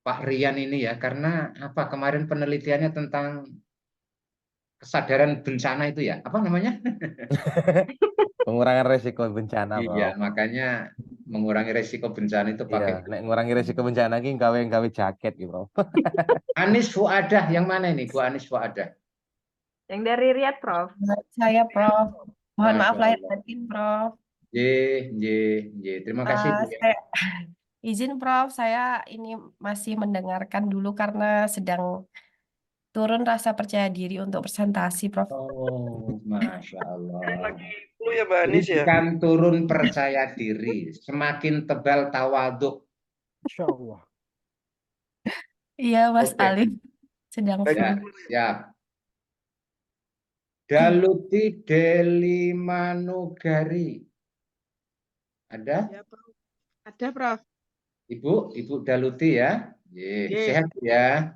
Pak Rian ini ya. Karena apa? Kemarin penelitiannya tentang kesadaran bencana itu ya. Apa namanya? Pengurangan resiko bencana, Iya, Bro. makanya mengurangi resiko bencana itu pakai. Iya, nek ngurangi resiko bencana ki gawe jaket gitu, Bro. Anis Fuadah, yang mana ini Bu Anis Fuadah? Yang dari Riyadh, Prof. Saya, Prof. Mohon maaf Masya lahir Allah. batin, Prof. Terima kasih Bu. Ya. Izin, Prof. Saya ini masih mendengarkan dulu karena sedang turun rasa percaya diri untuk presentasi, Prof. Oh, Masya Allah. Lu ya Mbak Ini Anis ya. bukan turun percaya diri, semakin tebal tawaduk. Insya Allah. Iya, Mas Oke. Alif. Sedang Ya, full. ya. Daluti Delimanugari. Ada? Ya, Prof. Ada, Prof. Ibu Daluti ya. Ye. Sehat ya.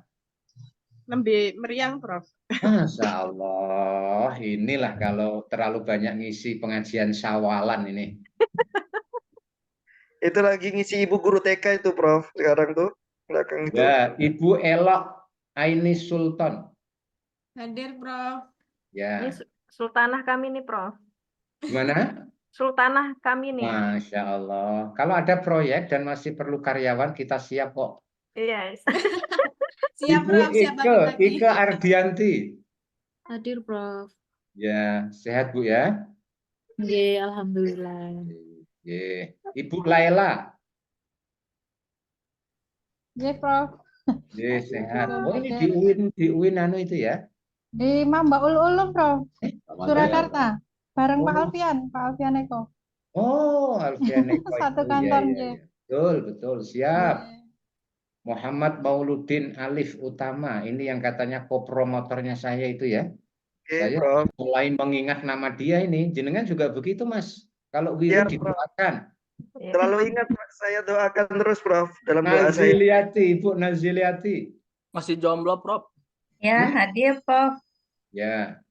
lebih meriang, Prof. Masya Allah, inilah kalau terlalu banyak ngisi pengajian syawalan ini. Itu lagi ngisi ibu guru TK itu, Prof. Sekarang tuh belakang itu. Ya, Ibu Elok Aini Sultan. Hadir, Prof. Ini Ya, sultanah kami nih, Prof. gimana? Sultanah kami nih. Masya Allah. Kalau ada proyek dan masih perlu karyawan, kita siap kok. Iya. Siap, Ibu Prof. Siap bagi-bagi. Ike Ardianti. Hadir, Prof. Ya, sehat Bu ya. Nggih, alhamdulillah. Ye. Ibu Laila. Nggih, Prof. Ye, sehat. Belum Oh, ini hadir. di UIN anu itu ya. Di Mamba Ulum, Prof. Surakarta. Bareng Pak Oh. Alfian Eko. Oh, Alfian Eko Satu itu. kantor, Ya, nggih. Betul, betul. Siap. Nggih. Muhammad Mauludin Alif Utama. Ini yang katanya kopromotornya saya itu ya. Oke, Saya Prof. mulai mengingat nama dia ini. Jenengan juga begitu, Mas. Kalau Siap, wirid Prof. didoakan. Selalu ingat, Pak. Saya doakan terus, Prof. Dalam doa saya. Naziliati, Ibu Naziliati. Masih jomblo, Prof. Ya, hadir, Prof. Ya.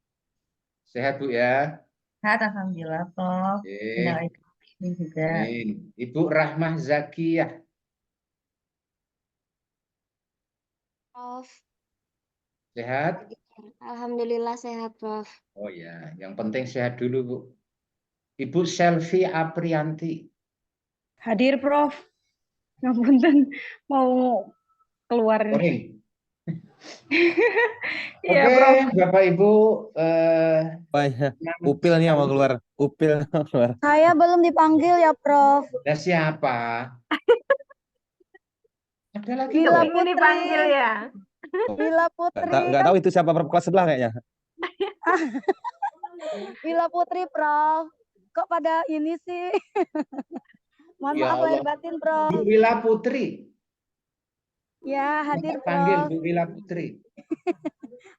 Sehat, Bu ya. Sehat, alhamdulillah, Prof. Oke. Ini juga. Amin. Ibu Rahmah Zakiyah. Prof. Sehat? Alhamdulillah sehat, Prof. Oh ya, yang penting sehat dulu, Bu. Ibu Selvi Aprianti. Hadir, Prof. Ngapunten mau keluar. Morning. Iya, Oke, Prof. Bapak Ibu. Upil nih yang mau keluar. Upil mau keluar. Saya belum dipanggil ya, Prof. Ada siapa? Ada lagi Bila loh. Ingin dipanggil ya. Bila Putri. Nggak tahu itu siapa, Prof. Kelas sebelah kayaknya. Bila Putri, Prof. Kok pada ini sih? Mohon Ya maaf lahir Allah. batin, Prof. Bu Wila Putri. Ya, hadir, Kita panggil Prof. Bu Wila Putri.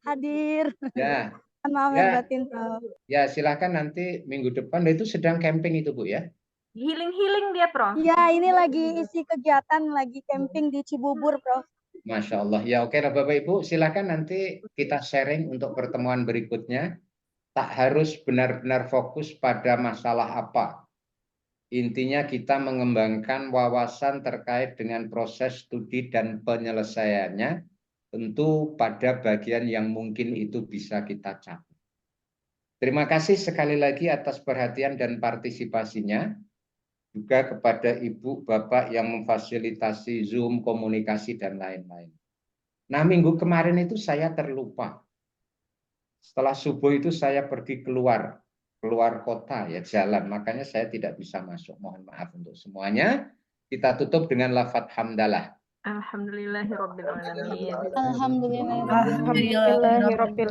Hadir. Ya, Mohon maaf Ya. lahir batin, Prof. ya silakan nanti minggu depan. Itu sedang camping itu, Bu ya. Healing dia, Prof. Ya, ini lagi isi kegiatan, lagi camping di Cibubur, Prof. Masya Allah. Ya oke lah Bapak Ibu. Silakan nanti kita sharing untuk pertemuan berikutnya. Tak harus benar-benar fokus pada masalah apa. Intinya kita mengembangkan wawasan terkait dengan proses studi dan penyelesaiannya. Tentu pada bagian yang mungkin itu bisa kita capai. Terima kasih sekali lagi atas perhatian dan partisipasinya. Juga kepada Ibu, Bapak yang memfasilitasi Zoom, komunikasi, dan lain-lain. Nah, minggu kemarin itu saya terlupa. Setelah subuh itu saya pergi keluar kota ya, jalan. Makanya saya tidak bisa masuk. Mohon maaf untuk semuanya. Kita tutup dengan lafadz hamdalah. Alhamdulillahirabbil alamin. Alhamdulillah. Alhamdulillahirabbil